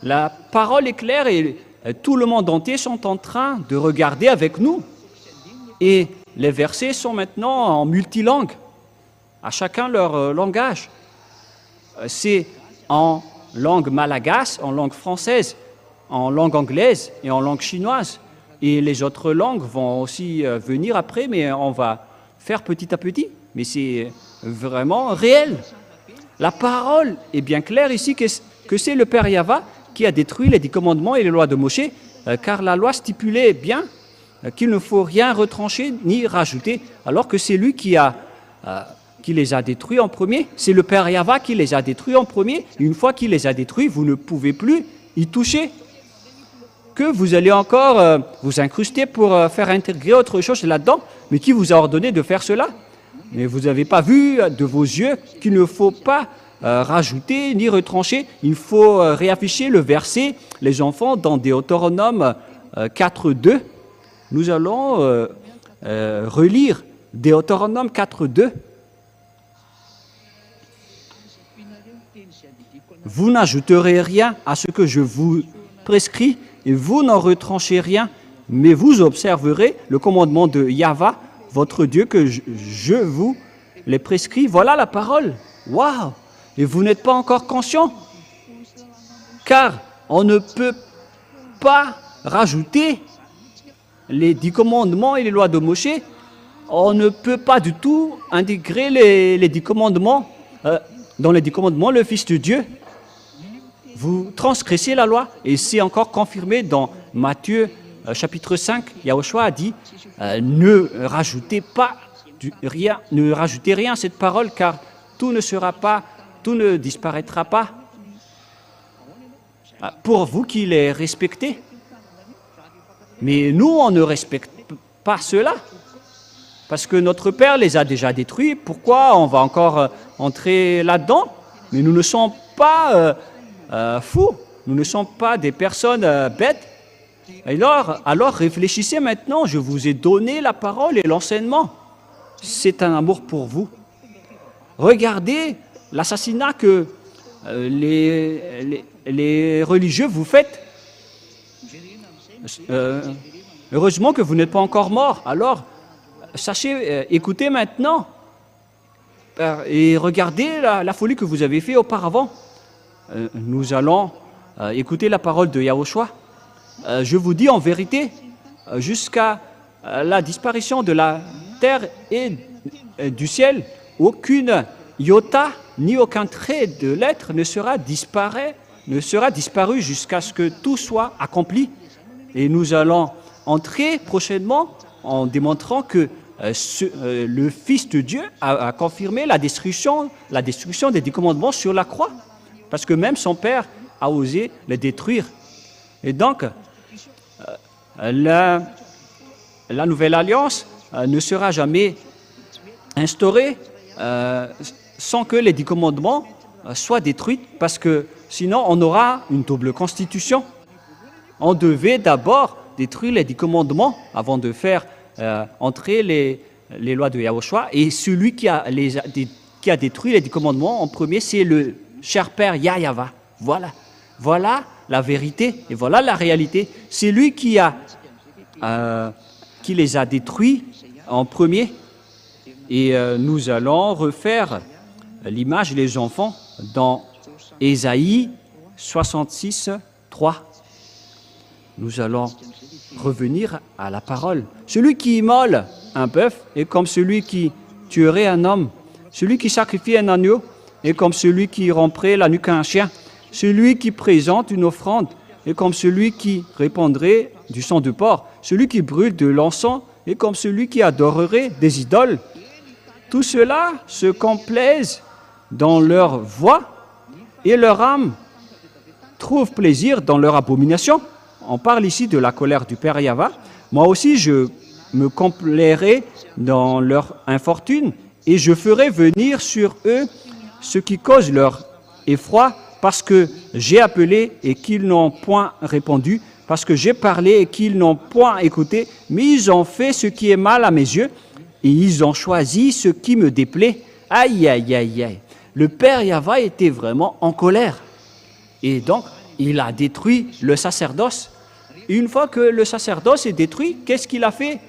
La parole est claire et tout le monde entier sont en train de regarder avec nous. Et les versets sont maintenant en multilangue, à chacun leur langage. C'est en langue malagasy, en langue française, en langue anglaise et en langue chinoise. Et les autres langues vont aussi venir après, mais on va faire petit à petit. Mais c'est vraiment réel. La parole est bien claire ici que c'est le Père Yahva qui a détruit les 10 commandements et les lois de Moïse, car la loi stipulait bien qu'il ne faut rien retrancher ni rajouter, alors que c'est lui qui les a détruits en premier. C'est le Père Yahva qui les a détruits en premier. Une fois qu'il les a détruits, vous ne pouvez plus y toucher. Que vous allez encore vous incruster pour faire intégrer autre chose là-dedans, Mais qui vous a ordonné de faire cela? Mais vous n'avez pas vu de vos yeux qu'il ne faut pas rajouter ni retrancher. Il faut réafficher le verset, les enfants, dans Deutéronome 4.2. Nous allons relire Deutéronome 4.2. Vous n'ajouterez rien à ce que je vous prescris et vous n'en retranchez rien, mais vous observerez le commandement de Yahva, votre Dieu, que je vous les prescris. Voilà la parole. Waouh! Et vous n'êtes pas encore conscient, car on ne peut pas rajouter les 10 commandements et les lois de Moshe. On ne peut pas du tout intégrer les 10 commandements. Dans les 10 commandements, le Fils de Dieu, vous transgressez la loi. Et c'est encore confirmé dans Matthieu chapitre 5. Yahushua a dit, ne rajoutez rien à cette parole, car tout ne disparaîtra pas. Pour vous qui les respectez. Mais nous, on ne respecte pas cela. Parce que notre Père les a déjà détruits. Pourquoi on va encore entrer là-dedans? Mais nous ne sommes pas fous. Nous ne sommes pas des personnes bêtes. Alors réfléchissez maintenant. Je vous ai donné la parole et l'enseignement. C'est un amour pour vous. Regardez l'assassinat que les religieux vous faites. Heureusement que vous n'êtes pas encore mort. Alors, sachez, écoutez maintenant et regardez la folie que vous avez faite auparavant. Nous allons écouter la parole de Yahushua. Je vous dis en vérité, jusqu'à la disparition de la terre et du ciel, aucune iota ni aucun trait de l'être ne sera disparu jusqu'à ce que tout soit accompli. Et nous allons entrer prochainement en démontrant que le Fils de Dieu a confirmé la destruction des 10 commandements sur la croix. Parce que même son Père a osé les détruire. Et donc, la nouvelle alliance ne sera jamais instaurée sans que les 10 commandements soient détruits, parce que sinon on aura une double constitution. On devait d'abord détruire les 10 commandements avant de faire entrer les lois de Yahushua. Et celui qui a détruit les 10 commandements en premier, c'est le cher Père Yahva. Voilà la vérité et voilà la réalité. C'est lui qui les a détruits en premier. Et nous allons refaire l'image des enfants dans Ésaïe 66, 3. Nous allons revenir à la parole. Celui qui immole un bœuf est comme celui qui tuerait un homme. Celui qui sacrifie un agneau est comme celui qui romprait la nuque à un chien. Celui qui présente une offrande est comme celui qui répandrait du sang de porc. Celui qui brûle de l'encens est comme celui qui adorerait des idoles. Tout cela se complaisent dans leur voix et leur âme trouve plaisir dans leur abomination. On parle ici de la colère du Père Yahva. Moi aussi, je me complairai dans leur infortune et je ferai venir sur eux ce qui cause leur effroi, parce que j'ai appelé et qu'ils n'ont point répondu, parce que j'ai parlé et qu'ils n'ont point écouté, mais ils ont fait ce qui est mal à mes yeux et ils ont choisi ce qui me déplaît. Aïe, aïe, aïe, aïe. Le Père Yahva était vraiment en colère. Et donc, il a détruit le sacerdoce. Une fois que le sacerdoce est détruit, qu'est-ce qu'il a fait?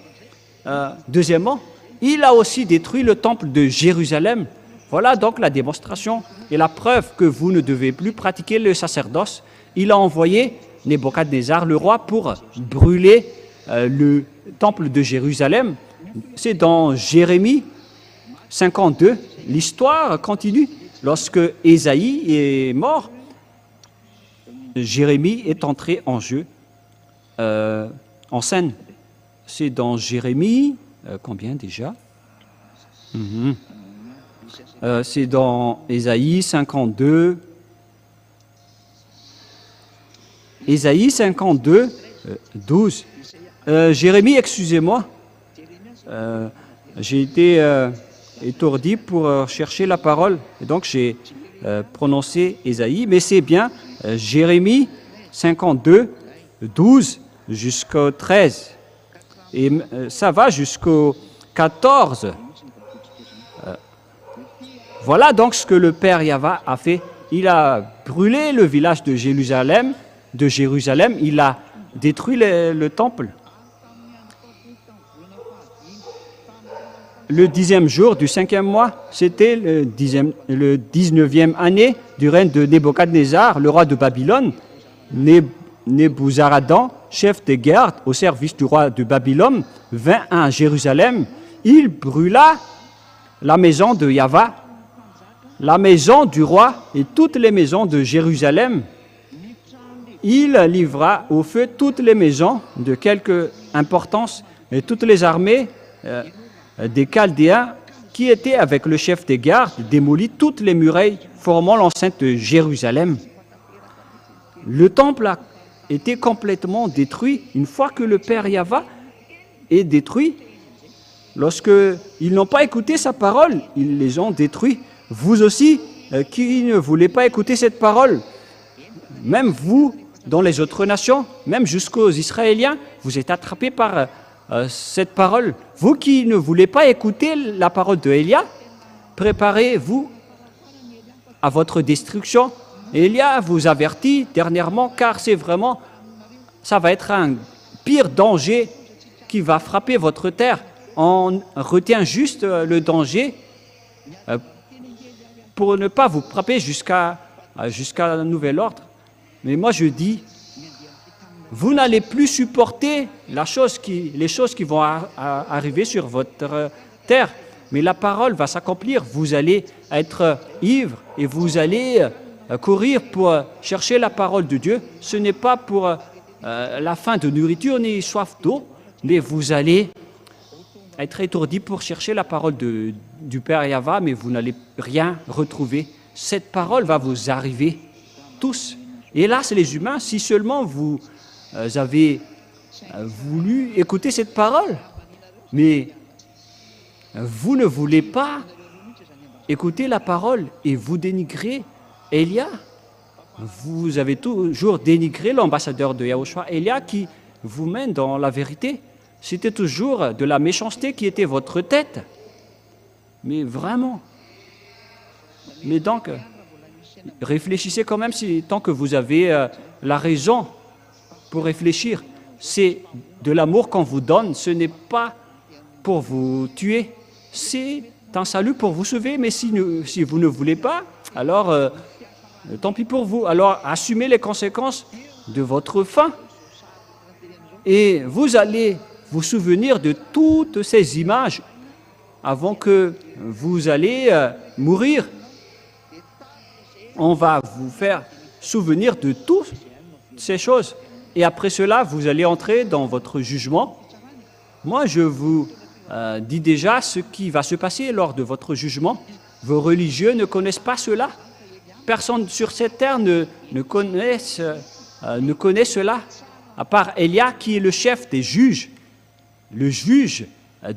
Deuxièmement, il a aussi détruit le temple de Jérusalem. Voilà donc la démonstration et la preuve que vous ne devez plus pratiquer le sacerdoce. Il a envoyé Nebuchadnezzar, le roi, pour brûler le temple de Jérusalem. C'est dans Jérémie 52. L'histoire continue. Lorsque Ésaïe est mort, Jérémie est entré en jeu, en scène. C'est dans Jérémie, combien déjà? C'est dans Ésaïe 52. Ésaïe 52, 12. Jérémie, excusez-moi. j'ai été étourdi pour chercher la parole. Et donc j'ai prononcé Ésaïe, mais c'est bien Jérémie 52, 12 jusqu'au 13. Et ça va jusqu'au 14. Voilà donc ce que le Père Yahva a fait. Il a brûlé le village de Jérusalem, il a détruit le temple. Le 10e jour du 5e mois, c'était le 19e année du règne de Nebuchadnezzar, le roi de Babylone. Nebuzaradan, chef des gardes au service du roi de Babylone, vint à Jérusalem. Il brûla la maison de Yahva, la maison du roi et toutes les maisons de Jérusalem. Il livra au feu toutes les maisons de quelque importance et toutes les armées des Chaldéens qui étaient avec le chef des gardes, démolit toutes les murailles formant l'enceinte de Jérusalem. Le temple a été complètement détruit une fois que le Père Yahva est détruit. Lorsqu'ils n'ont pas écouté sa parole, ils les ont détruits. Vous aussi, qui ne voulez pas écouter cette parole, même vous, dans les autres nations, même jusqu'aux Israéliens, vous êtes attrapés par cette parole. Vous qui ne voulez pas écouter la parole de Élia, préparez-vous à votre destruction. Élia vous avertit dernièrement, car c'est vraiment, ça va être un pire danger qui va frapper votre terre. On retient juste le danger pour ne pas vous frapper jusqu'à un nouvel ordre. Mais moi je dis, vous n'allez plus supporter les choses qui vont arriver sur votre terre. Mais la parole va s'accomplir. Vous allez être ivre et vous allez courir pour chercher la parole de Dieu. Ce n'est pas pour la faim de nourriture ni soif d'eau, mais vous allez être étourdi pour chercher la parole du Père Yahva, mais vous n'allez rien retrouver. Cette parole va vous arriver tous. Hélas, les humains, si seulement vous avez voulu écouter cette parole, mais vous ne voulez pas écouter la parole et vous dénigrez Élia. Vous avez toujours dénigré l'ambassadeur de Yahushua, Élia, qui vous mène dans la vérité. C'était toujours de la méchanceté qui était votre tête. Mais vraiment. Mais donc, réfléchissez quand même tant que vous avez la raison pour réfléchir. C'est de l'amour qu'on vous donne, ce n'est pas pour vous tuer, c'est un salut pour vous sauver. Mais si vous ne voulez pas, alors tant pis pour vous. Alors assumez les conséquences de votre faim. Et vous allez vous souvenir de toutes ces images avant que vous allez mourir. On va vous faire souvenir de toutes ces choses. Et après cela, vous allez entrer dans votre jugement. Moi, je vous dis déjà ce qui va se passer lors de votre jugement. Vos religieux ne connaissent pas cela. Personne sur cette terre ne connaît cela, à part Élia qui est le chef des juges, le juge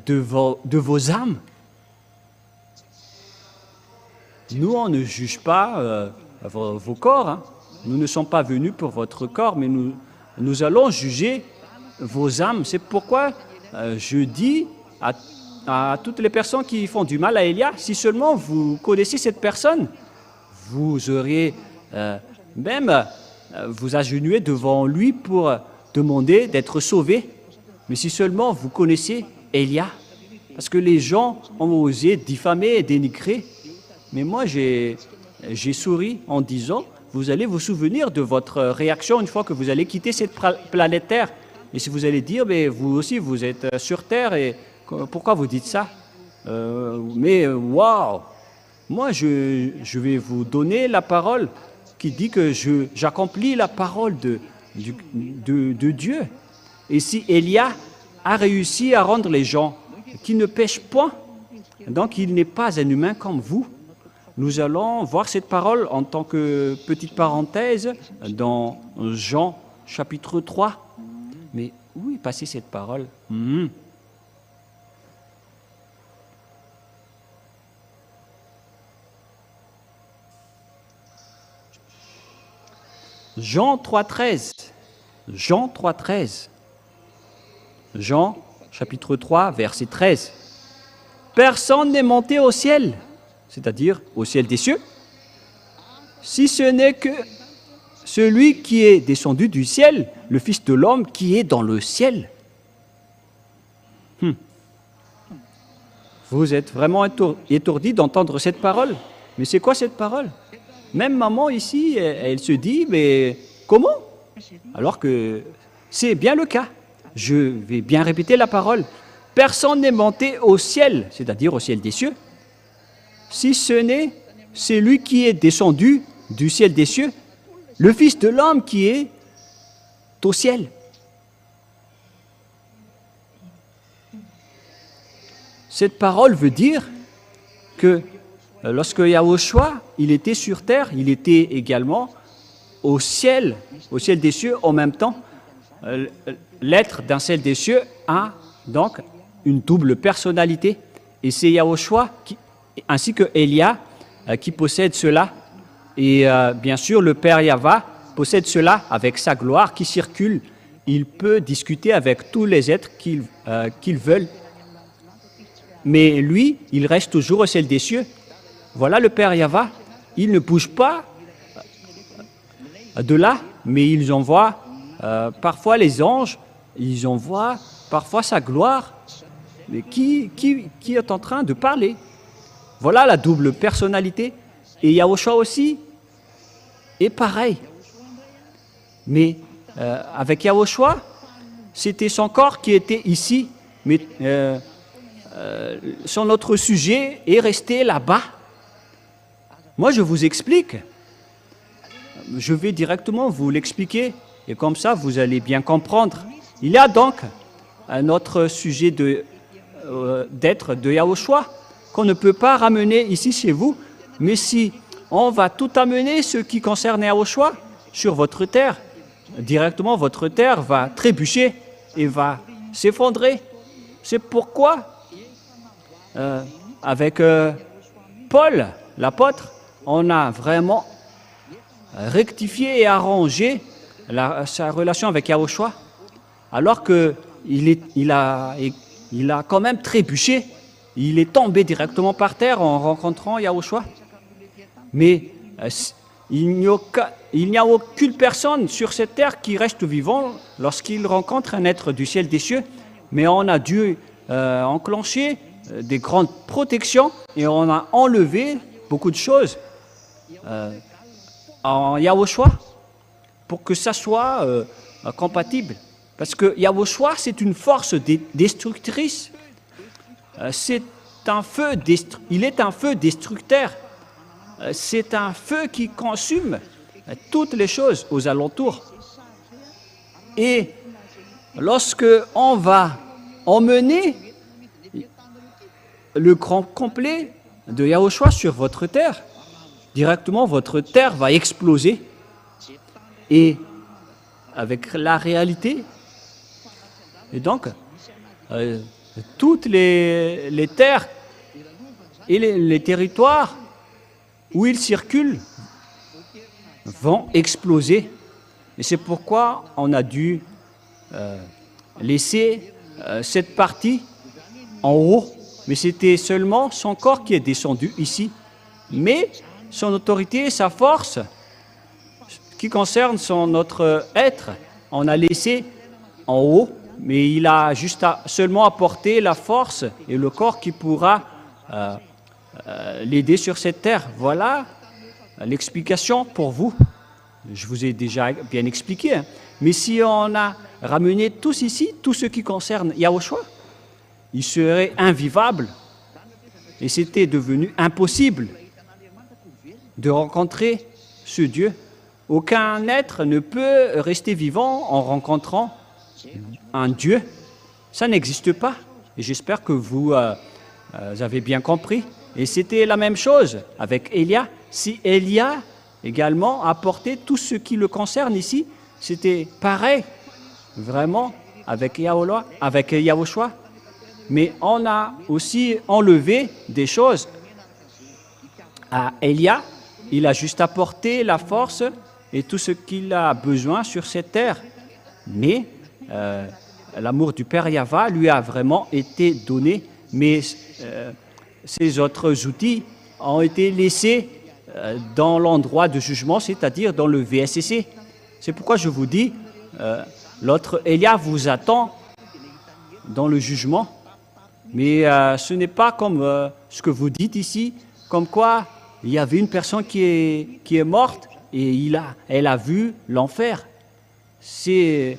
de vos âmes. Nous, on ne juge pas vos corps. Hein. Nous ne sommes pas venus pour votre corps, mais nous allons juger vos âmes. C'est pourquoi je dis à toutes les personnes qui font du mal à Élia, si seulement vous connaissez cette personne, vous auriez même vous agenouiller devant lui pour demander d'être sauvé. Mais si seulement vous connaissez Élia, parce que les gens ont osé diffamer et dénigrer, mais moi j'ai souri en disant, vous allez vous souvenir de votre réaction une fois que vous allez quitter cette planète Terre. Et si vous allez dire, mais vous aussi vous êtes sur Terre, et pourquoi vous dites ça mais waouh! Moi, je vais vous donner la parole qui dit que j'accomplis la parole de Dieu. Et si Élia a réussi à rendre les gens qui ne pêchent point, donc il n'est pas un humain comme vous. Nous allons voir cette parole en tant que petite parenthèse dans Jean chapitre 3. Mais où est passée cette parole? Jean 3,13. Jean 3,13. Jean, chapitre 3, verset 13. Personne n'est monté au ciel, c'est-à-dire au ciel des cieux, si ce n'est que celui qui est descendu du ciel, le Fils de l'homme qui est dans le ciel. Vous êtes vraiment étourdi d'entendre cette parole. Mais c'est quoi cette parole? Même maman ici, elle se dit, mais comment? Alors que c'est bien le cas. Je vais bien répéter la parole. Personne n'est monté au ciel, c'est-à-dire au ciel des cieux, si ce n'est celui qui est descendu du ciel des cieux, le Fils de l'homme qui est au ciel. Cette parole veut dire que lorsque Yahushua, il était sur terre, il était également au ciel des cieux en même temps. L'être d'un ciel des cieux a donc une double personnalité. Et c'est Yahushua ainsi que Élia qui possède cela. Et bien sûr, le Père Yahva possède cela avec sa gloire qui circule. Il peut discuter avec tous les êtres qu'il veut. Mais lui, il reste toujours au ciel des cieux. Voilà le Père Yahva. Il ne bouge pas de là, mais ils envoient parfois les anges, ils envoient parfois sa gloire. Mais qui est en train de parler? Voilà la double personnalité. Et Yahushua aussi est pareil. Mais avec Yahushua, c'était son corps qui était ici, mais son autre sujet est resté là-bas. Moi, je vous explique. Je vais directement vous l'expliquer, et comme ça, vous allez bien comprendre. Il y a donc un autre sujet d'être de Yahushua qu'on ne peut pas ramener ici chez vous, mais si on va tout amener ce qui concerne Yahushua sur votre terre, directement votre terre va trébucher et va s'effondrer. C'est pourquoi, avec Paul, l'apôtre, on a vraiment rectifié et arrangé sa relation avec Yahushua, alors qu'il a quand même trébuché. Il est tombé directement par terre en rencontrant Yahushua. Mais il n'y a aucune personne sur cette terre qui reste vivant lorsqu'il rencontre un être du ciel des cieux. Mais on a dû enclencher des grandes protections et on a enlevé beaucoup de choses en Yahushua pour que ça soit compatible. Parce que Yahushua, c'est une force destructrice. Il est un feu destructeur. C'est un feu qui consume toutes les choses aux alentours. Et lorsque on va emmener le grand complet de Yahushua sur votre terre, directement votre terre va exploser. Et avec la réalité, et donc toutes les terres et les territoires où ils circulent vont exploser. Et c'est pourquoi on a dû laisser cette partie en haut. Mais c'était seulement son corps qui est descendu ici. Mais son autorité et sa force, qui concerne notre être, on a laissé en haut. Mais il a juste seulement apporté la force et le corps qui pourra l'aider sur cette terre. Voilà l'explication pour vous. Je vous ai déjà bien expliqué. Hein. Mais si on a ramené tous ici, tout ce qui concerne Yahushua, il serait invivable. Et c'était devenu impossible de rencontrer ce Dieu. Aucun être ne peut rester vivant en rencontrant un Dieu. Ça n'existe pas. Et j'espère que vous avez bien compris. Et c'était la même chose avec Élia. Si Élia également apportait tout ce qui le concerne ici, c'était pareil, vraiment, avec Yahushua. Mais on a aussi enlevé des choses à Élia. Il a juste apporté la force et tout ce qu'il a besoin sur cette terre. Mais l'amour du Père Yahva lui a vraiment été donné, mais ces autres outils ont été laissés dans l'endroit de jugement, c'est-à-dire dans le VSCC. C'est pourquoi je vous dis, l'autre Elia vous attend dans le jugement, mais ce n'est pas comme ce que vous dites ici, comme quoi il y avait une personne qui est morte et elle a vu l'enfer. C'est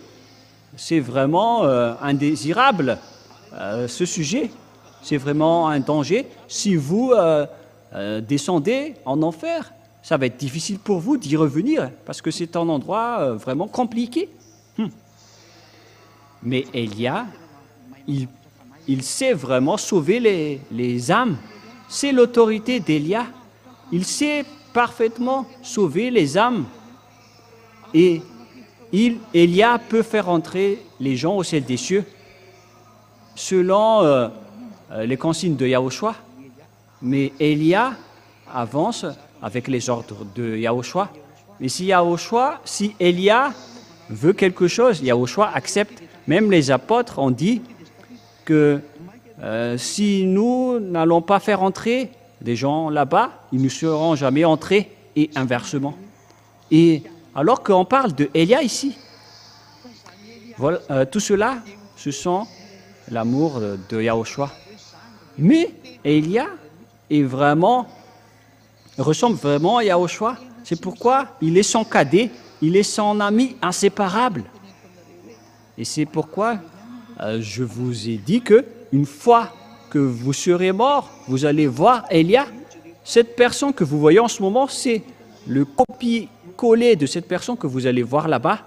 vraiment indésirable, ce sujet. C'est vraiment un danger. Si vous descendez en enfer, ça va être difficile pour vous d'y revenir, parce que c'est un endroit vraiment compliqué. Mais Elia, il sait vraiment sauver les âmes. C'est l'autorité d'Elia. Il sait parfaitement sauver les âmes. Et Elia peut faire entrer les gens au ciel des cieux selon les consignes de Yahushua. Mais Elia avance avec les ordres de Yahushua. Mais si Elia veut quelque chose, Yahushua accepte. Même les apôtres ont dit que si nous n'allons pas faire entrer des gens là-bas, ils ne seront jamais entrés, et inversement. Et alors qu'on parle de Elia ici, voilà, tout cela, ce sont l'amour de Yahushua. Mais Elia ressemble vraiment à Yahushua. C'est pourquoi il est son cadet, il est son ami inséparable. Et c'est pourquoi je vous ai dit que une fois que vous serez mort, vous allez voir Elia. Cette personne que vous voyez en ce moment, c'est le copier-coller de cette personne que vous allez voir là-bas.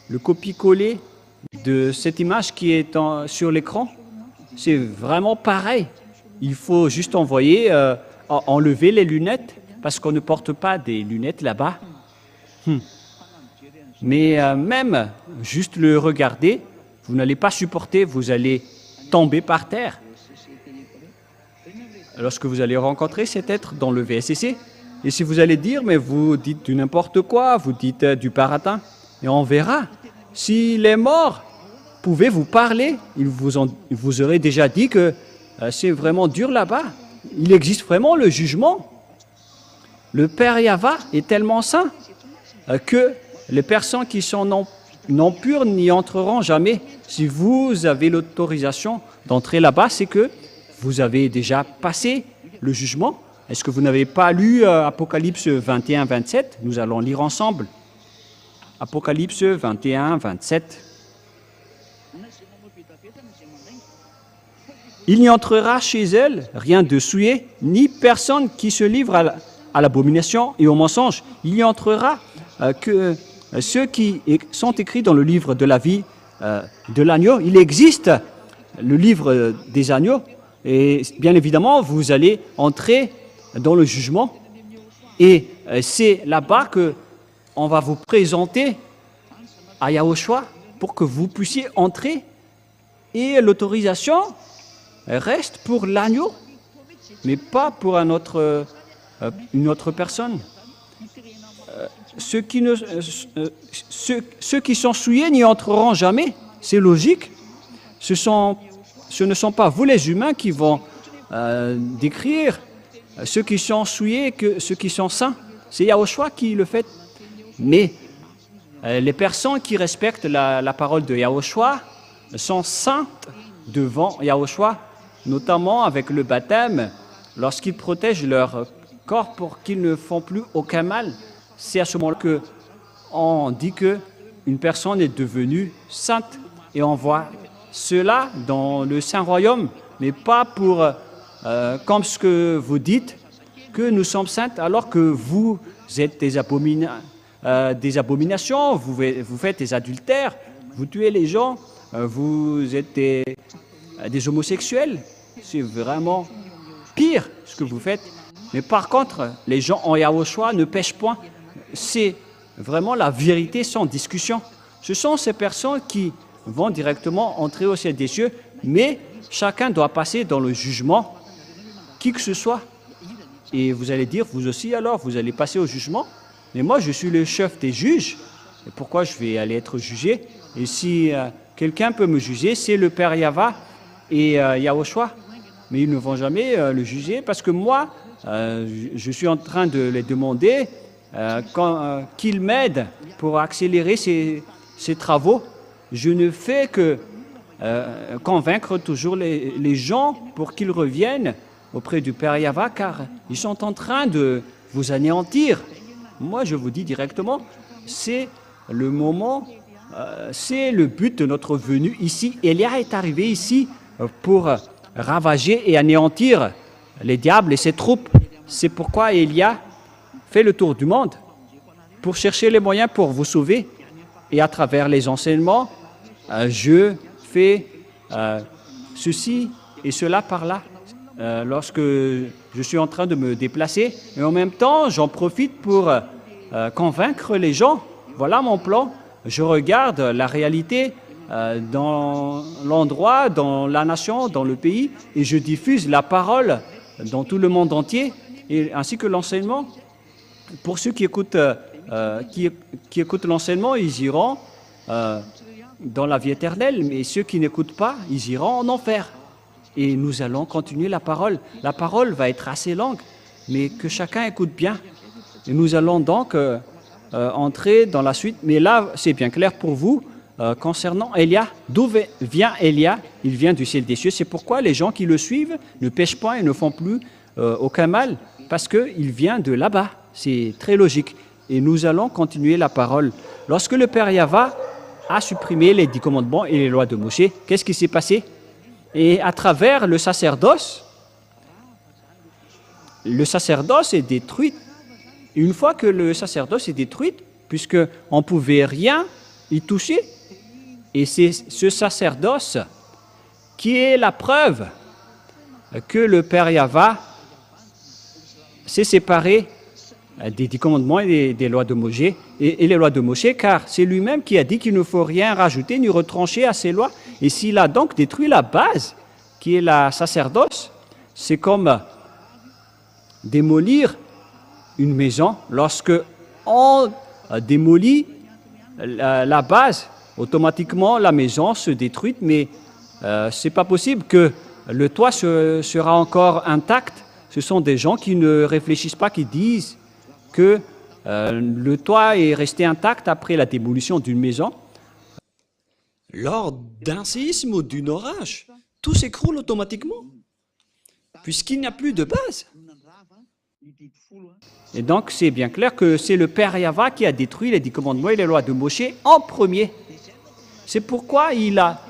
Le copier-coller de cette image qui est sur l'écran, c'est vraiment pareil. Il faut juste enlever les lunettes, parce qu'on ne porte pas des lunettes là-bas. Mais même juste le regarder, vous n'allez pas supporter, vous allez tomber par terre. Lorsque vous allez rencontrer cet être dans le VSCC, et si vous allez dire, mais vous dites du n'importe quoi, vous dites du baratin, et on verra. Si les morts pouvaient vous parler, ils vous auraient déjà dit que c'est vraiment dur là-bas. Il existe vraiment le jugement. Le Père Yahva est tellement saint que les personnes qui sont non pures n'y entreront jamais. Si vous avez l'autorisation d'entrer là-bas, c'est que vous avez déjà passé le jugement. Est-ce que vous n'avez pas lu Apocalypse 21, 27? Nous allons lire ensemble. Apocalypse 21, 27. Il n'y entrera chez elle rien de souillé, ni personne qui se livre à l'abomination et au mensonge. Il y entrera que ceux qui sont écrits dans le livre de la vie de l'agneau. Il existe le livre des agneaux, et bien évidemment, vous allez entrer dans le jugement. Et c'est là-bas qu'on va vous présenter à Yahushua pour que vous puissiez entrer. Et l'autorisation reste pour l'agneau, mais pas pour une autre personne. Ceux qui sont souillés n'y entreront jamais, c'est logique. Ce ne sont pas vous les humains qui vont décrire ceux qui sont souillés que ceux qui sont saints. C'est Yahushua qui le fait. Mais les personnes qui respectent la parole de Yahushua sont saintes devant Yahushua, notamment avec le baptême, lorsqu'ils protègent leur corps pour qu'ils ne font plus aucun mal. C'est à ce moment-là qu'on dit qu'une personne est devenue sainte, et on voit cela dans le Saint-Royaume, mais pas pour, comme ce que vous dites, que nous sommes saintes, alors que vous êtes des abominations, vous faites des adultères, vous tuez les gens, vous êtes des homosexuels. C'est vraiment pire ce que vous faites. Mais par contre, les gens en Yahushua ne pêchent point. C'est vraiment la vérité sans discussion. Ce sont ces personnes qui vont directement entrer au ciel des cieux, mais chacun doit passer dans le jugement, qui que ce soit. Et vous allez dire, vous aussi alors, vous allez passer au jugement? mais moi je suis le chef des juges, et pourquoi je vais aller être jugé? Et si quelqu'un peut me juger, c'est le Père Yahva et Yahushua. Mais ils ne vont jamais le juger parce que moi, je suis en train de les demander qu'ils m'aident pour accélérer ces travaux. Je ne fais que convaincre toujours les gens pour qu'ils reviennent auprès du Père Yahva, car ils sont en train de vous anéantir. Moi, je vous dis directement, c'est le moment, c'est le but de notre venue ici. Élia est arrivé ici pour ravager et anéantir les diables et ses troupes. C'est pourquoi Élia fait le tour du monde pour chercher les moyens pour vous sauver. Et à travers les enseignements, je fais ceci et cela par là. Lorsque je suis en train de me déplacer, et en même temps, j'en profite pour convaincre les gens. Voilà mon plan. Je regarde la réalité dans l'endroit, dans la nation, dans le pays, et je diffuse la parole dans tout le monde entier, et ainsi que l'enseignement. Pour ceux qui écoutent, qui écoutent l'enseignement, ils iront dans la vie éternelle, mais ceux qui n'écoutent pas, ils iront en enfer. Et nous allons continuer la parole. La parole va être assez longue, mais que chacun écoute bien. Et nous allons donc entrer dans la suite. Mais là, c'est bien clair pour vous concernant Élia. D'où vient Élia? Il vient du ciel des cieux. C'est pourquoi les gens qui le suivent ne pêchent pas et ne font plus aucun mal, parce qu'il vient de là-bas. C'est très logique. Et nous allons continuer la parole. Lorsque le Père Yahva a supprimé les 10 commandements et les lois de Moïse, qu'est-ce qui s'est passé? Et à travers le sacerdoce est détruit. Une fois que le sacerdoce est détruit, puisqu'on ne pouvait rien y toucher, et c'est ce sacerdoce qui est la preuve que le Père Yahva s'est séparé des 10 commandements et des lois de Moïse, et les lois de Moïse, car c'est lui-même qui a dit qu'il ne faut rien rajouter ni retrancher à ces lois. Et s'il a donc détruit la base, qui est la sacerdoce, c'est comme démolir une maison. Lorsque on démolit la base, automatiquement la maison se détruit, mais ce n'est pas possible que le toit sera encore intact. Ce sont des gens qui ne réfléchissent pas, qui disent que le toit est resté intact après la démolition d'une maison. Lors d'un séisme ou d'un orage, tout s'écroule automatiquement, puisqu'il n'y a plus de base. Et donc, c'est bien clair que c'est le Père Yahva qui a détruit les 10 commandements et les lois de Moïse en premier. C'est pourquoi il a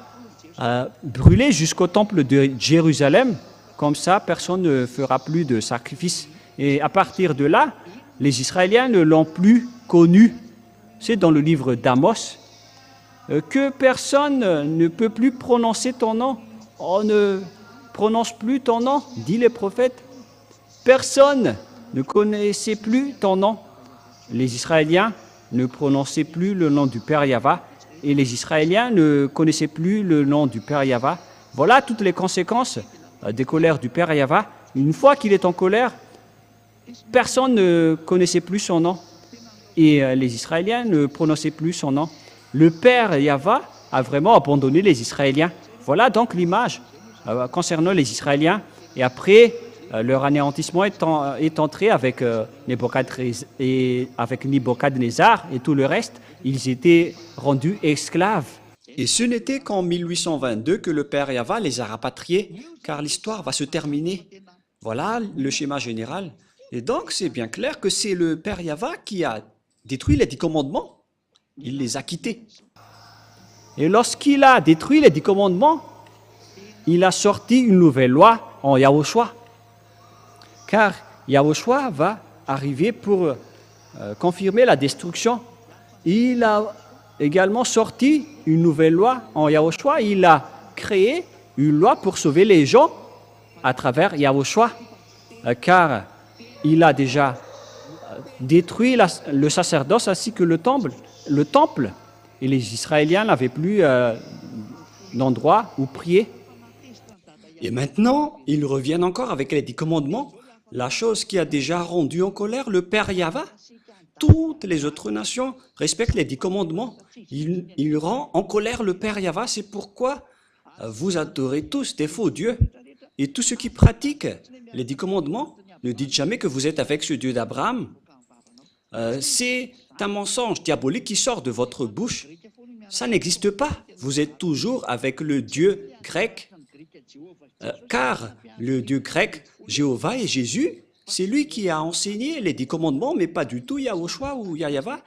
brûlé jusqu'au temple de Jérusalem. Comme ça, personne ne fera plus de sacrifice. Et à partir de là, les Israéliens ne l'ont plus connu. C'est dans le livre d'Amos que personne ne peut plus prononcer ton nom. On ne prononce plus ton nom, dit les prophètes. Personne ne connaissait plus ton nom. Les Israéliens ne prononçaient plus le nom du Père Yahva et les Israéliens ne connaissaient plus le nom du Père Yahva. Voilà toutes les conséquences des colères du Père Yahva. Une fois qu'il est en colère, personne ne connaissait plus son nom et les Israéliens ne prononçaient plus son nom. Le Père Yahva a vraiment abandonné les Israéliens. Voilà donc l'image concernant les Israéliens. Et après, leur anéantissement est entré avec Nebuchadnezzar et tout le reste. Ils étaient rendus esclaves. Et ce n'était qu'en 1822 que le Père Yahva les a rapatriés, car l'histoire va se terminer. Voilà le schéma général. Et donc, c'est bien clair que c'est le Père Yahva qui a détruit les 10 commandements. Il les a quittés. Et lorsqu'il a détruit les 10 commandements, il a sorti une nouvelle loi en Yahushua. Car Yahushua va arriver pour confirmer la destruction. Il a également sorti une nouvelle loi en Yahushua. Il a créé une loi pour sauver les gens à travers Yahushua. Car il a déjà détruit le sacerdoce ainsi que le temple. Et les Israéliens n'avaient plus d'endroit où prier. Et maintenant, ils reviennent encore avec les 10 commandements, la chose qui a déjà rendu en colère le Père Yahva. toutes les autres nations respectent les 10 commandements. Il rend en colère le Père Yahva. C'est pourquoi vous adorez tous des faux dieux. Et tous ceux qui pratiquent les 10 commandements, ne dites jamais que vous êtes avec ce Dieu d'Abraham. C'est un mensonge diabolique qui sort de votre bouche. Ça n'existe pas. Vous êtes toujours avec le Dieu grec. Car le Dieu grec, Jéhovah et Jésus, c'est lui qui a enseigné les 10 commandements, mais pas du tout Yahushua ou Yahva.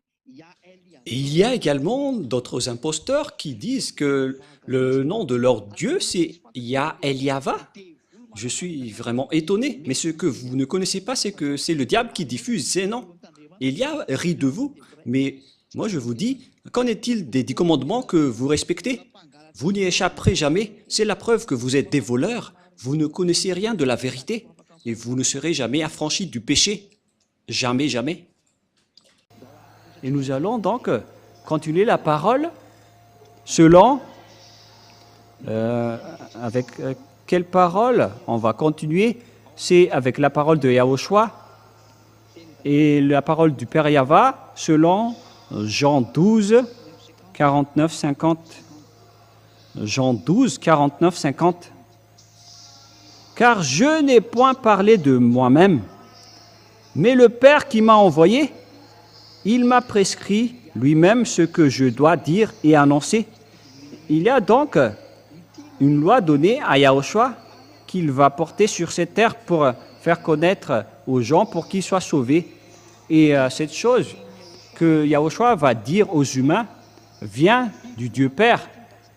Et il y a également d'autres imposteurs qui disent que le nom de leur Dieu, c'est Yahva. Je suis vraiment étonné. Mais ce que vous ne connaissez pas, c'est que c'est le diable qui diffuse ces noms. Elia rit de vous. Mais moi, je vous dis, qu'en est-il des 10 commandements que vous respectez? Vous n'y échapperez jamais. C'est la preuve que vous êtes des voleurs. Vous ne connaissez rien de la vérité. Et vous ne serez jamais affranchis du péché. Jamais, jamais. Et nous allons donc continuer la parole selon... avec quelle parole on va continuer? C'est avec la parole de Yahushua et la parole du Père Yahva selon Jean 12, 49, 50. Jean 12, 49, 50. Car je n'ai point parlé de moi-même, mais le Père qui m'a envoyé, il m'a prescrit lui-même ce que je dois dire et annoncer. Il y a donc une loi donnée à Yahushua qu'il va porter sur cette terre pour faire connaître aux gens pour qu'ils soient sauvés. Et cette chose que Yahushua va dire aux humains vient du Dieu Père.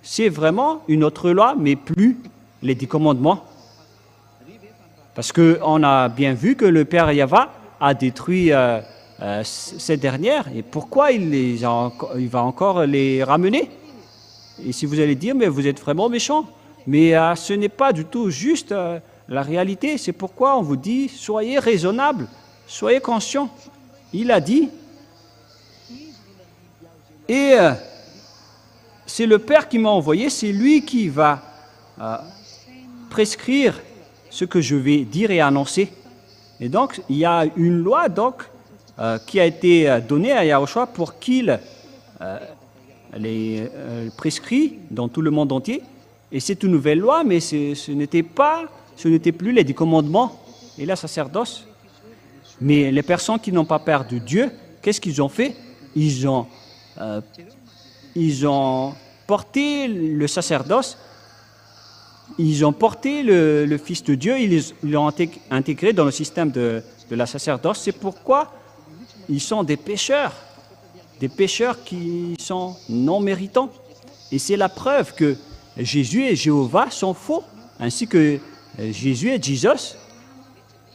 C'est vraiment une autre loi, mais plus les 10 commandements. Parce qu'on a bien vu que le Père Yahva a détruit ces dernières. Et pourquoi il va encore les ramener? Et si vous allez dire, mais vous êtes vraiment méchant. Mais ce n'est pas du tout juste la réalité. C'est pourquoi on vous dit, soyez raisonnables, soyez conscients. Il a dit, et c'est le Père qui m'a envoyé, c'est lui qui va prescrire ce que je vais dire et annoncer. Et donc, il y a une loi qui a été donnée à Yahushua pour qu'il les prescrit dans tout le monde entier. Et c'est une nouvelle loi, mais ce n'était plus les 10 commandements et la sacerdoce. Mais les personnes qui n'ont pas peur de Dieu, qu'est-ce qu'ils ont fait? Ils ont porté le sacerdoce, ils ont porté le Fils de Dieu, ils l'ont intégré dans le système de la sacerdoce. C'est pourquoi ils sont des pécheurs qui sont non méritants. Et c'est la preuve que Jésus et Jéhovah sont faux, ainsi que Jésus et Jesus,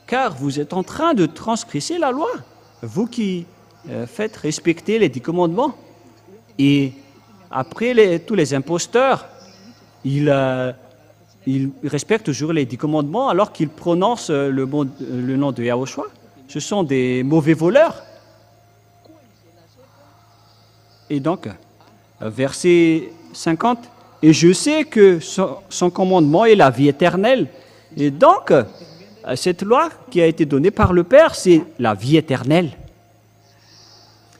car vous êtes en train de transgresser la loi, vous qui faites respecter les 10 commandements. Et après, tous les imposteurs, ils respectent toujours les 10 commandements alors qu'ils prononcent le nom de Yahushua. Ce sont des mauvais voleurs. Et donc, verset 50, « Et je sais que son commandement est la vie éternelle. » Et donc, cette loi qui a été donnée par le Père, c'est la vie éternelle.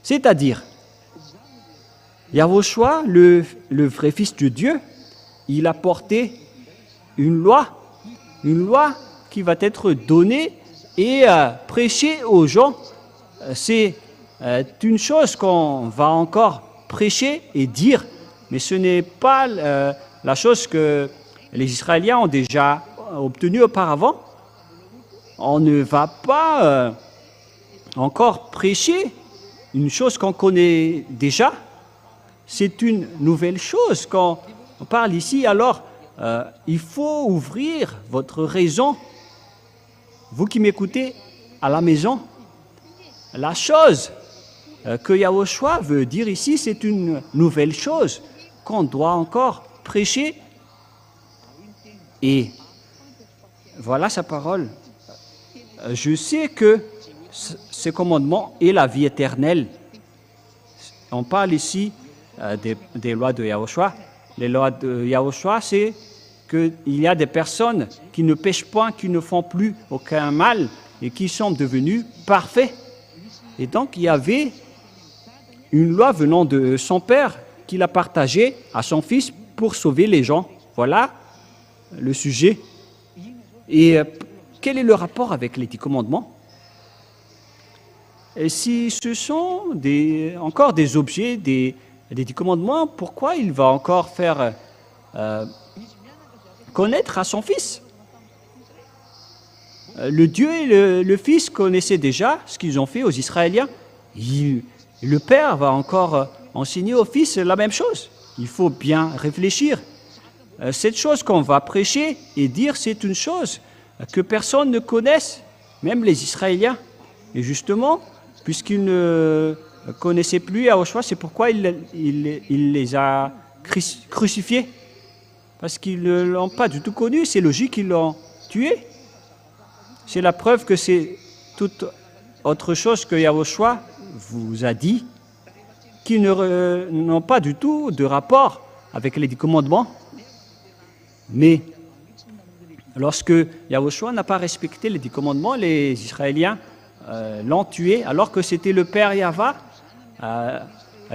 C'est-à-dire, Yahushua, le vrai Fils de Dieu, il a porté une loi qui va être donnée et prêchée aux gens. C'est une chose qu'on va encore prêcher et dire, mais ce n'est pas la chose que les Israéliens ont déjà obtenue auparavant. On ne va pas encore prêcher une chose qu'on connaît déjà. C'est une nouvelle chose quand on parle ici. Alors, il faut ouvrir votre raison. Vous qui m'écoutez à la maison, la chose que Yahushua veut dire ici, c'est une nouvelle chose qu'on doit encore prêcher. Et voilà sa parole. Je sais que ce commandement est la vie éternelle. On parle ici des lois de Yahushua. Les lois de Yahushua, c'est qu'il y a des personnes qui ne pêchent point, qui ne font plus aucun mal et qui sont devenus parfaits. Et donc, il y avait une loi venant de son père qu'il a partagée à son fils pour sauver les gens. Voilà le sujet. Et quel est le rapport avec les 10 commandements? Et si ce sont encore des objets des 10 commandements, pourquoi il va encore faire connaître à son fils? Le Dieu et le Fils connaissaient déjà ce qu'ils ont fait aux Israéliens. Le Père va encore enseigner au Fils la même chose. Il faut bien réfléchir. Cette chose qu'on va prêcher et dire, c'est une chose que personne ne connaisse, même les Israéliens. Et justement, puisqu'ils ne connaissaient plus Yahushua, c'est pourquoi il les a crucifiés. Parce qu'ils ne l'ont pas du tout connu, c'est logique qu'ils l'ont tué. C'est la preuve que c'est toute autre chose que Yahushua vous a dit, qui n'ont pas du tout de rapport avec les 10 commandements. Mais lorsque Yahushua n'a pas respecté les 10 commandements, les Israéliens l'ont tué, alors que c'était le Père Yahva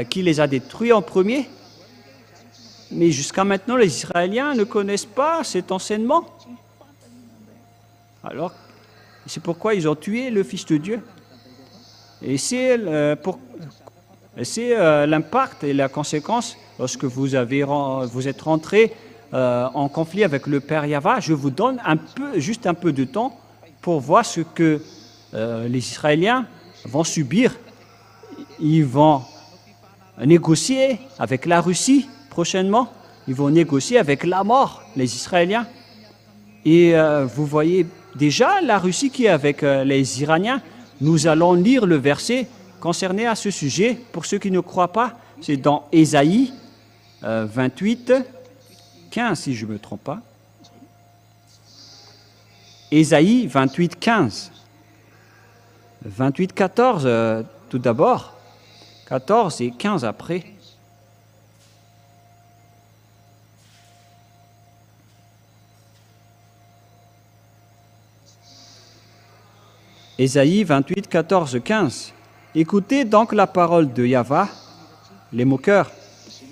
qui les a détruits en premier. Mais jusqu'à maintenant, les Israéliens ne connaissent pas cet enseignement. Alors, c'est pourquoi ils ont tué le Fils de Dieu. Et c'est l'impact et la conséquence lorsque vous êtes rentré en conflit avec le Père Yahva. Je vous donne juste un peu de temps pour voir ce que les Israéliens vont subir. Ils vont négocier avec la Russie prochainement. Ils vont négocier avec la mort, les Israéliens. Et vous voyez déjà la Russie qui est avec les Iraniens. Nous allons lire le verset concerné à ce sujet. Pour ceux qui ne croient pas, c'est dans Ésaïe 28, 15, si je ne me trompe pas. Ésaïe 28, 15. 28, 14 tout d'abord. 14 et 15 après. Ésaïe 28, 14, 15. Écoutez donc la parole de Yahva, les moqueurs.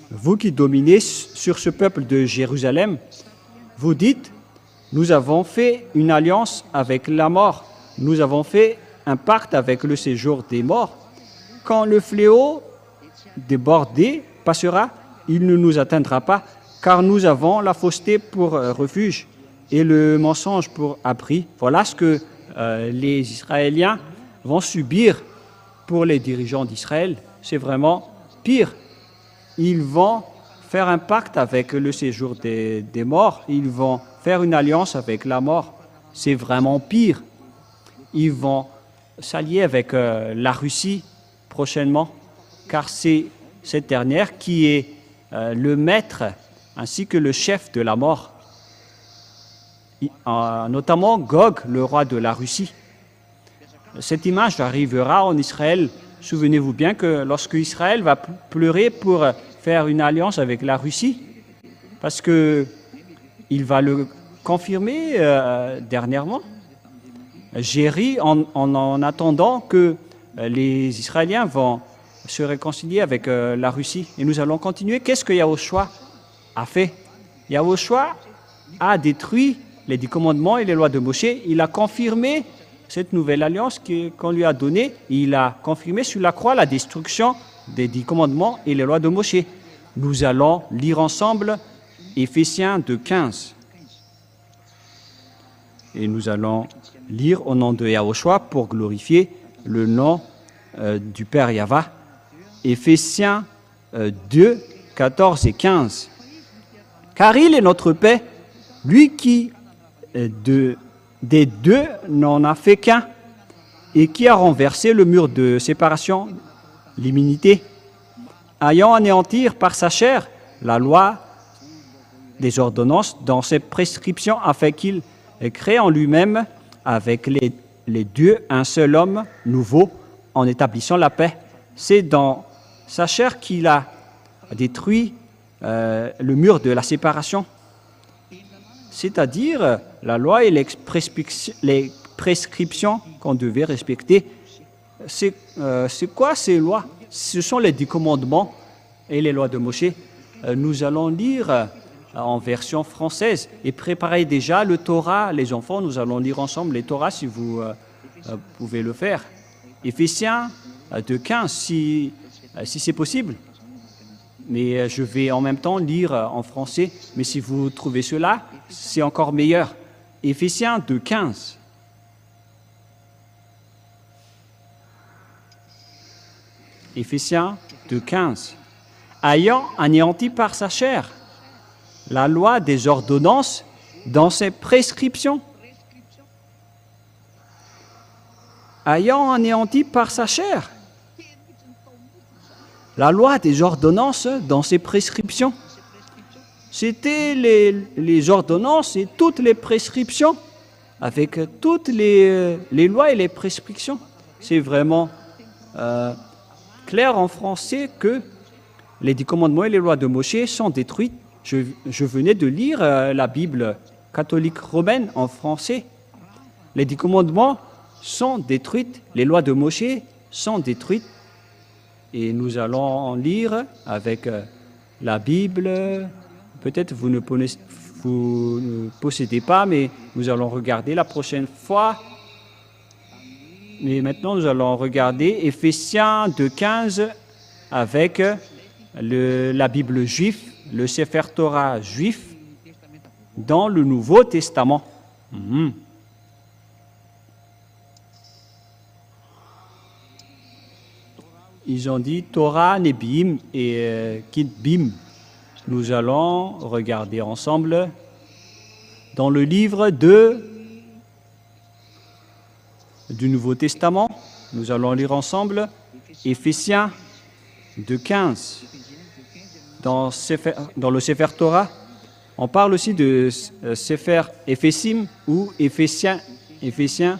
Vous qui dominez sur ce peuple de Jérusalem, vous dites, nous avons fait une alliance avec la mort, nous avons fait un pacte avec le séjour des morts. Quand le fléau débordé passera, il ne nous atteindra pas, car nous avons la fausseté pour refuge et le mensonge pour abri. Voilà ce que les Israéliens vont subir pour les dirigeants d'Israël. C'est vraiment pire. Ils vont faire un pacte avec le séjour des morts. Ils vont faire une alliance avec la mort. C'est vraiment pire. Ils vont s'allier avec la Russie prochainement, car c'est cette dernière qui est le maître ainsi que le chef de la mort. Notamment Gog, le roi de la Russie. Cette image arrivera en Israël. Souvenez-vous bien que lorsque Israël va pleurer pour faire une alliance avec la Russie, parce qu'il va le confirmer dernièrement, Jéry, en attendant que les Israéliens vont se réconcilier avec la Russie. Et nous allons continuer. Qu'est-ce que Yahushua a fait? Yahushua a détruit les 10 commandements et les lois de Moshe. Il a confirmé cette nouvelle alliance qu'on lui a donnée. Il a confirmé sur la croix la destruction des 10 commandements et les lois de Moshe. Nous allons lire ensemble Éphésiens 2:15. Et nous allons lire au nom de Yahushua pour glorifier le nom du Père Yahva. Éphésiens 2, 14 et 15. Car il est notre paix, lui qui des deux n'en a fait qu'un, et qui a renversé le mur de séparation, l'immunité, ayant anéantir par sa chair la loi des ordonnances dans ses prescriptions, afin qu'il crée en lui-même avec les dieux un seul homme nouveau, en établissant la paix. C'est dans sa chair qu'il a détruit le mur de la séparation, c'est-à-dire la loi et les prescriptions qu'on devait respecter. c'est quoi ces lois? Ce sont les 10 commandements et les lois de Moshe. Nous allons lire en version française et préparez déjà le Torah, les enfants. Nous allons lire ensemble les Torahs si vous pouvez le faire. Éphésiens 2:15 si c'est possible. Mais je vais en même temps lire en français. Mais si vous trouvez cela, c'est encore meilleur. Éphésiens 2:15. Éphésiens 2:15. Ayant anéanti par sa chair la loi des ordonnances dans ses prescriptions. Ayant anéanti par sa chair la loi des ordonnances dans ses prescriptions. C'était les ordonnances et toutes les prescriptions, avec toutes les lois et les prescriptions. C'est vraiment clair en français que les 10 commandements et les lois de Moshe sont détruites. Je venais de lire la Bible catholique romaine en français. Les 10 commandements sont détruites, les lois de Moshe sont détruites. Et nous allons en lire avec la Bible. Peut-être vous ne possédez pas, mais nous allons regarder la prochaine fois. Mais maintenant, nous allons regarder Éphésiens 2:15 avec la Bible juive, le Sefer Torah juif dans le Nouveau Testament. Ils ont dit Torah, Nebim et Kitbim. Nous allons regarder ensemble dans le livre du Nouveau Testament. Nous allons lire ensemble Éphésiens 2:15. Dans le Sefer Torah, on parle aussi de Sefer Éphésim ou Éphésiens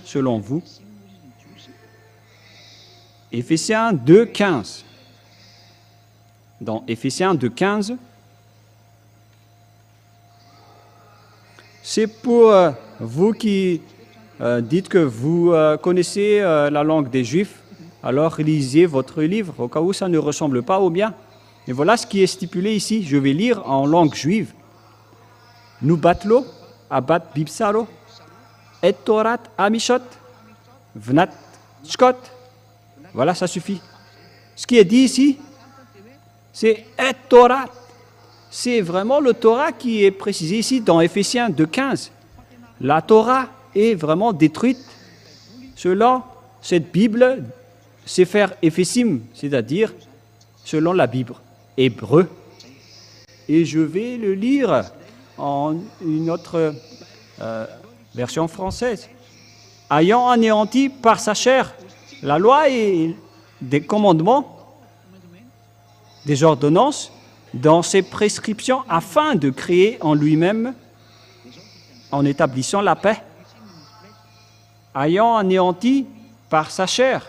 selon vous. Éphésiens 2:15. Dans Éphésiens 2:15, c'est pour vous qui dites que vous connaissez la langue des Juifs, alors lisez votre livre au cas où ça ne ressemble pas au mien. Et voilà ce qui est stipulé ici. Je vais lire en langue juive. Nubatlo, abat bibsaro, et torat amishot, vnat shkot. Voilà, ça suffit. Ce qui est dit ici, c'est et Torah. C'est vraiment le Torah qui est précisé ici dans Éphésiens 2:15. La Torah est vraiment détruite selon cette Bible, Sefer Éphésim, c'est-à-dire selon la Bible hébreu. Et je vais le lire en une autre version française. Ayant anéanti par sa chair la loi et des commandements, des ordonnances, dans ses prescriptions, afin de créer en lui-même, en établissant la paix, ayant anéanti par sa chair.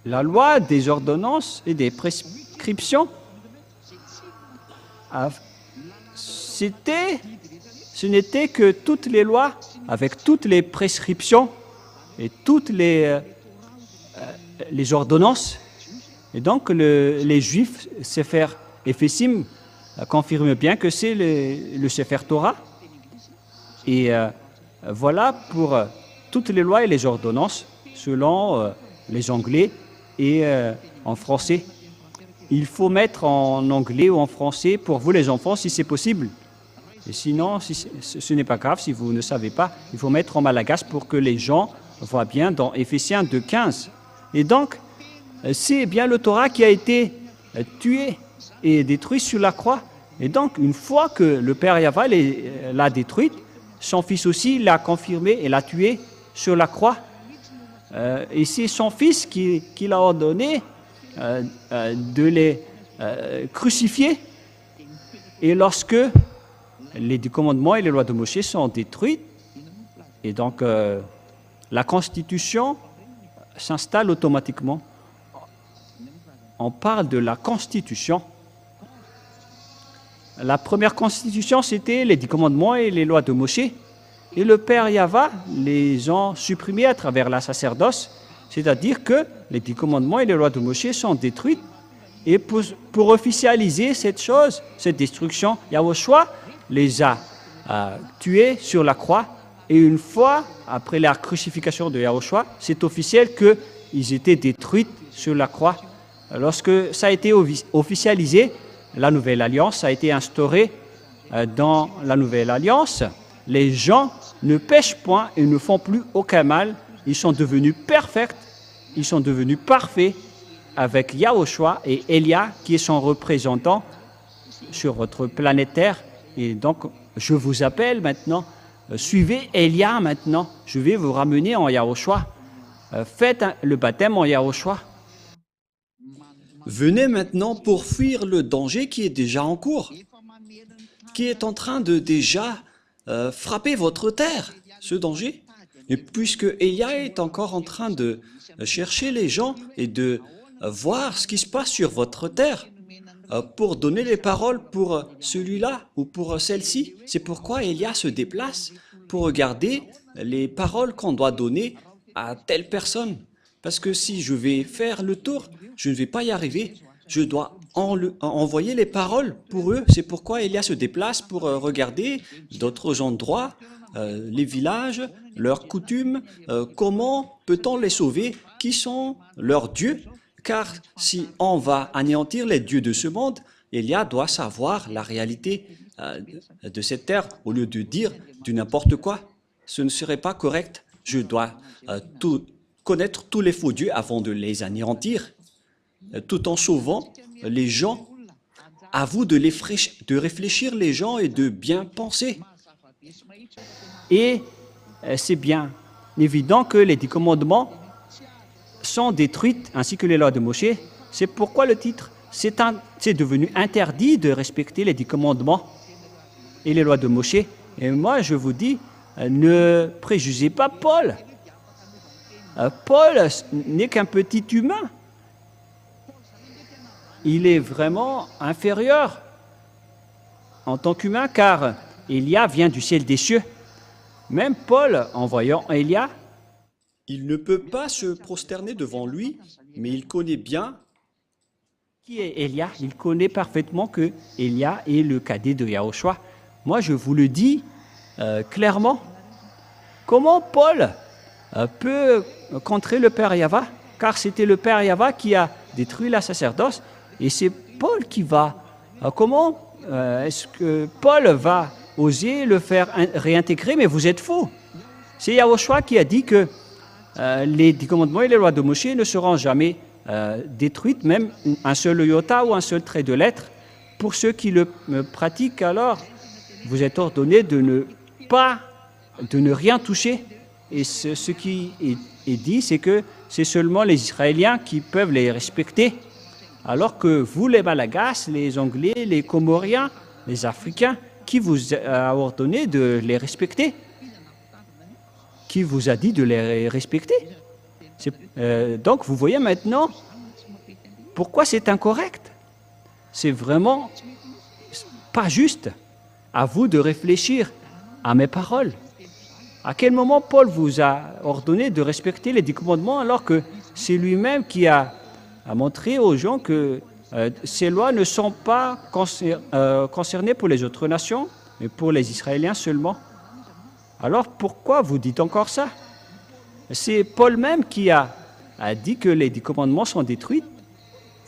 La loi des ordonnances et des prescriptions, ce n'était que toutes les lois, avec toutes les prescriptions et toutes les ordonnances. Et donc, les Juifs, Sefer Éphésim, confirment bien que c'est le Sefer Torah. Et voilà pour toutes les lois et les ordonnances, selon les Anglais et en français. Il faut mettre en anglais ou en français pour vous les enfants, si c'est possible. Et sinon, ce n'est pas grave, si vous ne savez pas, il faut mettre en malagasy pour que les gens voient bien dans Éphésiens 2:15. Et donc, c'est bien le Torah qui a été tué et détruit sur la croix. Et donc, une fois que le Père Yahva l'a détruite, son Fils aussi l'a confirmé et l'a tué sur la croix. Et c'est son Fils qui l'a ordonné de les crucifier. Et lorsque les 10 commandements et les lois de Moshe sont détruites, et donc la Constitution s'installe automatiquement. On parle de la Constitution. La première Constitution, c'était les 10 commandements et les lois de Moshe. Et le Père Yahva les ont supprimés à travers la sacerdoce, c'est-à-dire que les 10 commandements et les lois de Moshe sont détruits. Et pour officialiser cette chose, cette destruction, Yahushua les a tués sur la croix. Et une fois, après la crucifixion de Yahushua, c'est officiel qu'ils étaient détruits sur la croix. Lorsque ça a été officialisé, la Nouvelle Alliance a été instaurée dans la Nouvelle Alliance. Les gens ne pêchent point et ne font plus aucun mal. Ils sont devenus parfaits, ils sont devenus parfaits avec Yahushua et Elia qui est son représentant sur votre planète Terre. Et donc, je vous appelle maintenant, suivez Elia maintenant. Je vais vous ramener en Yahushua. Faites le baptême en Yahushua. Venez maintenant pour fuir le danger qui est déjà en cours, qui est en train de déjà frapper votre terre, ce danger. Et puisque Elia est encore en train de chercher les gens et de voir ce qui se passe sur votre terre, pour donner les paroles pour celui-là ou pour celle-ci, c'est pourquoi Elia se déplace pour regarder les paroles qu'on doit donner à telle personne. Parce que si je vais faire le tour, je ne vais pas y arriver. Je dois envoyer les paroles pour eux. C'est pourquoi Elia se déplace pour regarder d'autres endroits, les villages, leurs coutumes, comment peut-on les sauver, qui sont leurs dieux. Car si on va anéantir les dieux de ce monde, Elia doit savoir la réalité de cette terre au lieu de dire du n'importe quoi. Ce ne serait pas correct. Je dois connaître tous les faux dieux avant de les anéantir, tout en sauvant les gens. À vous de réfléchir les gens et de bien penser. Et c'est bien évident que les 10 commandements sont détruits, ainsi que les lois de Moshe. C'est pourquoi le titre, c'est devenu interdit de respecter les 10 commandements et les lois de Moshe. Et moi, je vous dis, ne préjugez pas Paul. Paul n'est qu'un petit humain. Il est vraiment inférieur en tant qu'humain, car Élia vient du ciel des cieux. Même Paul, en voyant Élia, il ne peut pas se prosterner devant lui, mais il connaît bien qui est Élia. Il connaît parfaitement que Élia est le cadet de Yahushua. Moi, je vous le dis clairement. Comment Paul peut contrer le Père Yahva? Car c'était le Père Yahva qui a détruit la sacerdoce. Et c'est Paul qui va. Comment est-ce que Paul va oser le faire réintégrer? Mais vous êtes fous. C'est Yahushua qui a dit que les 10 commandements et les lois de Moshe ne seront jamais détruites, même un seul iota ou un seul trait de lettre. Pour ceux qui le pratiquent, alors, vous êtes ordonnés de ne rien toucher. Et ce qui est dit, c'est que c'est seulement les Israéliens qui peuvent les respecter, alors que vous, les Malagasy, les Anglais, les Comoriens, les Africains, qui vous a ordonné de les respecter? Qui vous a dit de les respecter? Donc, vous voyez maintenant pourquoi c'est incorrect. C'est vraiment pas juste. À vous de réfléchir à mes paroles. À quel moment Paul vous a ordonné de respecter les 10 commandements alors que c'est lui-même qui a montré aux gens que ces lois ne sont pas concernées pour les autres nations, mais pour les Israéliens seulement? Alors pourquoi vous dites encore ça? C'est Paul même qui a dit que les 10 commandements sont détruits.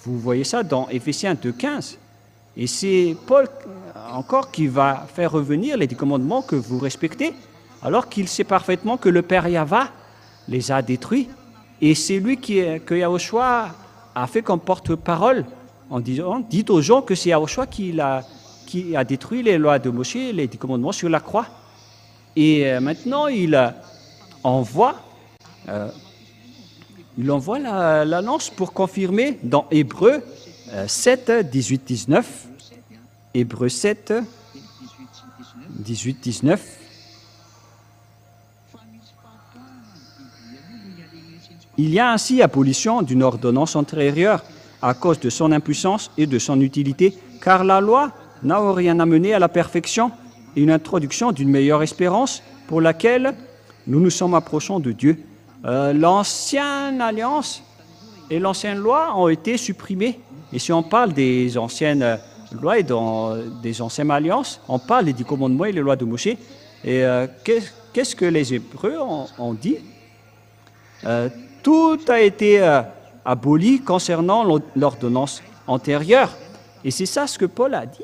Vous voyez ça dans Éphésiens 2,15. Et c'est Paul encore qui va faire revenir les 10 commandements que vous respectez, alors qu'il sait parfaitement que le Père Yahva les a détruits. Et c'est lui que Yahushua a fait comme porte-parole en disant, dites aux gens que c'est Yahushua qui a détruit les lois de Moshe, les 10 commandements sur la croix. Et maintenant, il envoie la lance pour confirmer dans Hébreux 7, 18, 19. Hébreux 7, 18, 19. Il y a ainsi abolition d'une ordonnance antérieure à cause de son impuissance et de son utilité, car la loi n'a rien amené à la perfection et une introduction d'une meilleure espérance pour laquelle nous nous sommes approchant de Dieu. L'ancienne alliance et l'ancienne loi ont été supprimées. Et si on parle des anciennes lois et des anciennes alliances, on parle des 10 commandements et les lois de Moïse. Et qu'est-ce que les Hébreux ont dit? Tout a été aboli concernant l'ordonnance antérieure. Et c'est ça ce que Paul a dit.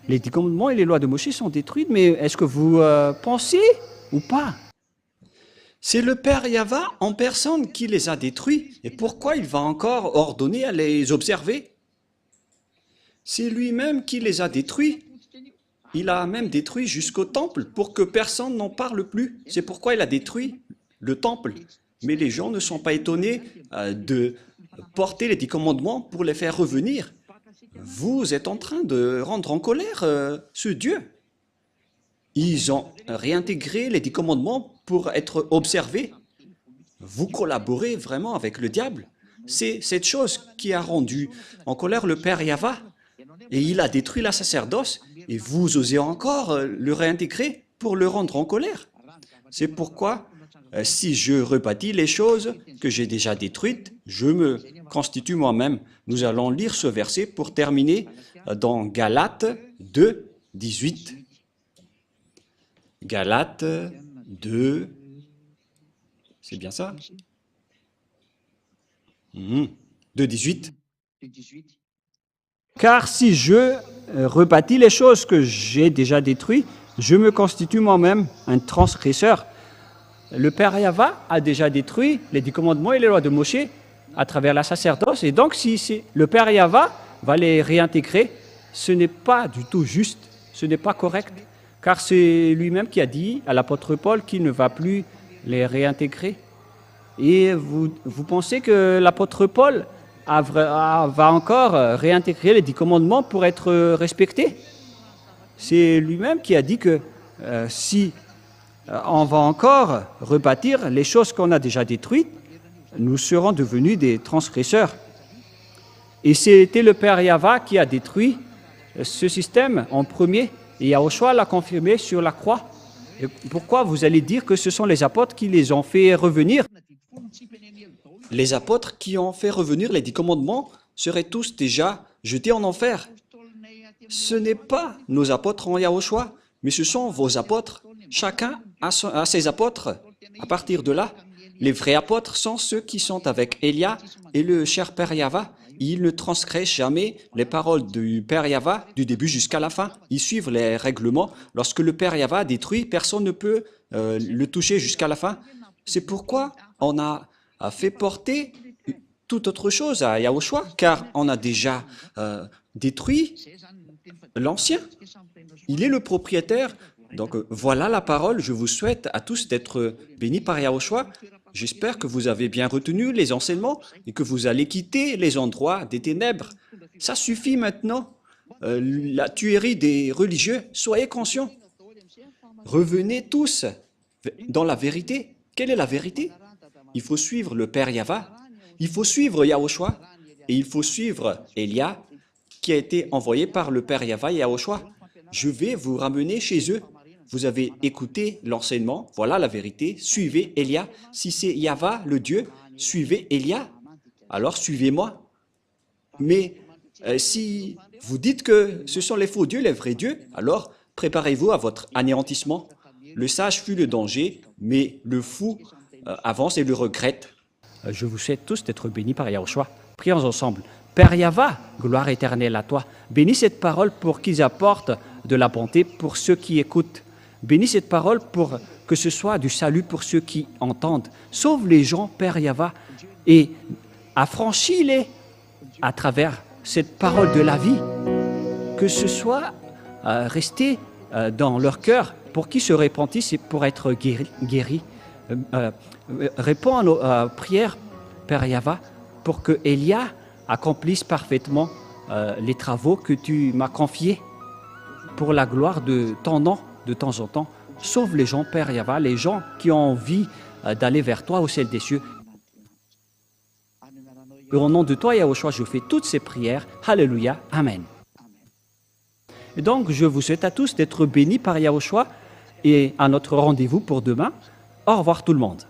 Les 10 commandements et les lois de Moïse sont détruites, mais est-ce que vous pensez ou pas? C'est le Père Yahva en personne qui les a détruits. Et pourquoi il va encore ordonner à les observer? C'est lui-même qui les a détruits. Il a même détruit jusqu'au temple pour que personne n'en parle plus. C'est pourquoi il a détruit le temple. Mais les gens ne sont pas étonnés de porter les 10 commandements pour les faire revenir. Vous êtes en train de rendre en colère ce Dieu. Ils ont réintégré les 10 commandements pour être observés. Vous collaborez vraiment avec le diable. C'est cette chose qui a rendu en colère le Père Yahva. Et il a détruit la sacerdoce. Et vous osez encore le réintégrer pour le rendre en colère. C'est pourquoi, si je rebâtis les choses que j'ai déjà détruites, je me constitue moi-même. Nous allons lire ce verset pour terminer dans Galates 2, 18. Galates 2, c'est bien ça? 2, 18. Car si je rebâtis les choses que j'ai déjà détruites, je me constitue moi-même un transgresseur. Le Père Yahva a déjà détruit les 10 commandements et les lois de Moïse à travers la sacerdoce. Et donc, si le Père Yahva va les réintégrer, ce n'est pas du tout juste, ce n'est pas correct. Car c'est lui-même qui a dit à l'apôtre Paul qu'il ne va plus les réintégrer. Et vous pensez que l'apôtre Paul va encore réintégrer les 10 commandements pour être respecté? C'est lui-même qui a dit que si on va encore rebâtir les choses qu'on a déjà détruites, nous serons devenus des transgresseurs. Et c'était le Père Yahva qui a détruit ce système en premier, et Yahushua l'a confirmé sur la croix. Et pourquoi vous allez dire que ce sont les apôtres qui les ont fait revenir? Les apôtres qui ont fait revenir les 10 commandements seraient tous déjà jetés en enfer. Ce n'est pas nos apôtres en Yahushua, mais ce sont vos apôtres. Chacun a ses apôtres. À partir de là, les vrais apôtres sont ceux qui sont avec Elia et le cher Père Yahva. Ils ne transgressent jamais les paroles du Père Yahva du début jusqu'à la fin. Ils suivent les règlements. Lorsque le Père Yahva détruit, personne ne peut le toucher jusqu'à la fin. C'est pourquoi on a fait porter toute autre chose à Yahushua, car on a déjà détruit l'ancien. Il est le propriétaire. Donc voilà la parole. Je vous souhaite à tous d'être bénis par Yahushua. J'espère que vous avez bien retenu les enseignements et que vous allez quitter les endroits des ténèbres. Ça suffit maintenant. La tuerie des religieux, soyez conscients. Revenez tous dans la vérité. Quelle est la vérité? Il faut suivre le Père Yahva, il faut suivre Yahushua et il faut suivre Elia qui a été envoyé par le Père Yahva et Yahushua. Je vais vous ramener chez eux. Vous avez écouté l'enseignement, voilà la vérité, suivez Elia. Si c'est Yahva, le Dieu, suivez Elia, alors suivez-moi. Mais si vous dites que ce sont les faux dieux, les vrais dieux, alors préparez-vous à votre anéantissement. Le sage fuit le danger, mais le fou avance et le regrette. Je vous souhaite tous d'être bénis par Yahushua. Prions ensemble. Père Yahva, gloire éternelle à toi. Bénis cette parole pour qu'ils apportent de la bonté pour ceux qui écoutent. Bénis cette parole pour que ce soit du salut pour ceux qui entendent. Sauve les gens, Père Yahva, et affranchis-les à travers cette parole de la vie. Que ce soit resté dans leur cœur pour qu'ils se repentissent et pour être guéris. Réponds à nos prières, Père Yahva, pour que Elia accomplisse parfaitement les travaux que tu m'as confiés pour la gloire de ton nom de temps en temps. Sauve les gens, Père Yahva, les gens qui ont envie d'aller vers toi au ciel des cieux. Et au nom de toi, Yahushua, je fais toutes ces prières. Alléluia. Amen. Et donc, je vous souhaite à tous d'être bénis par Yahushua et à notre rendez-vous pour demain. Au revoir tout le monde.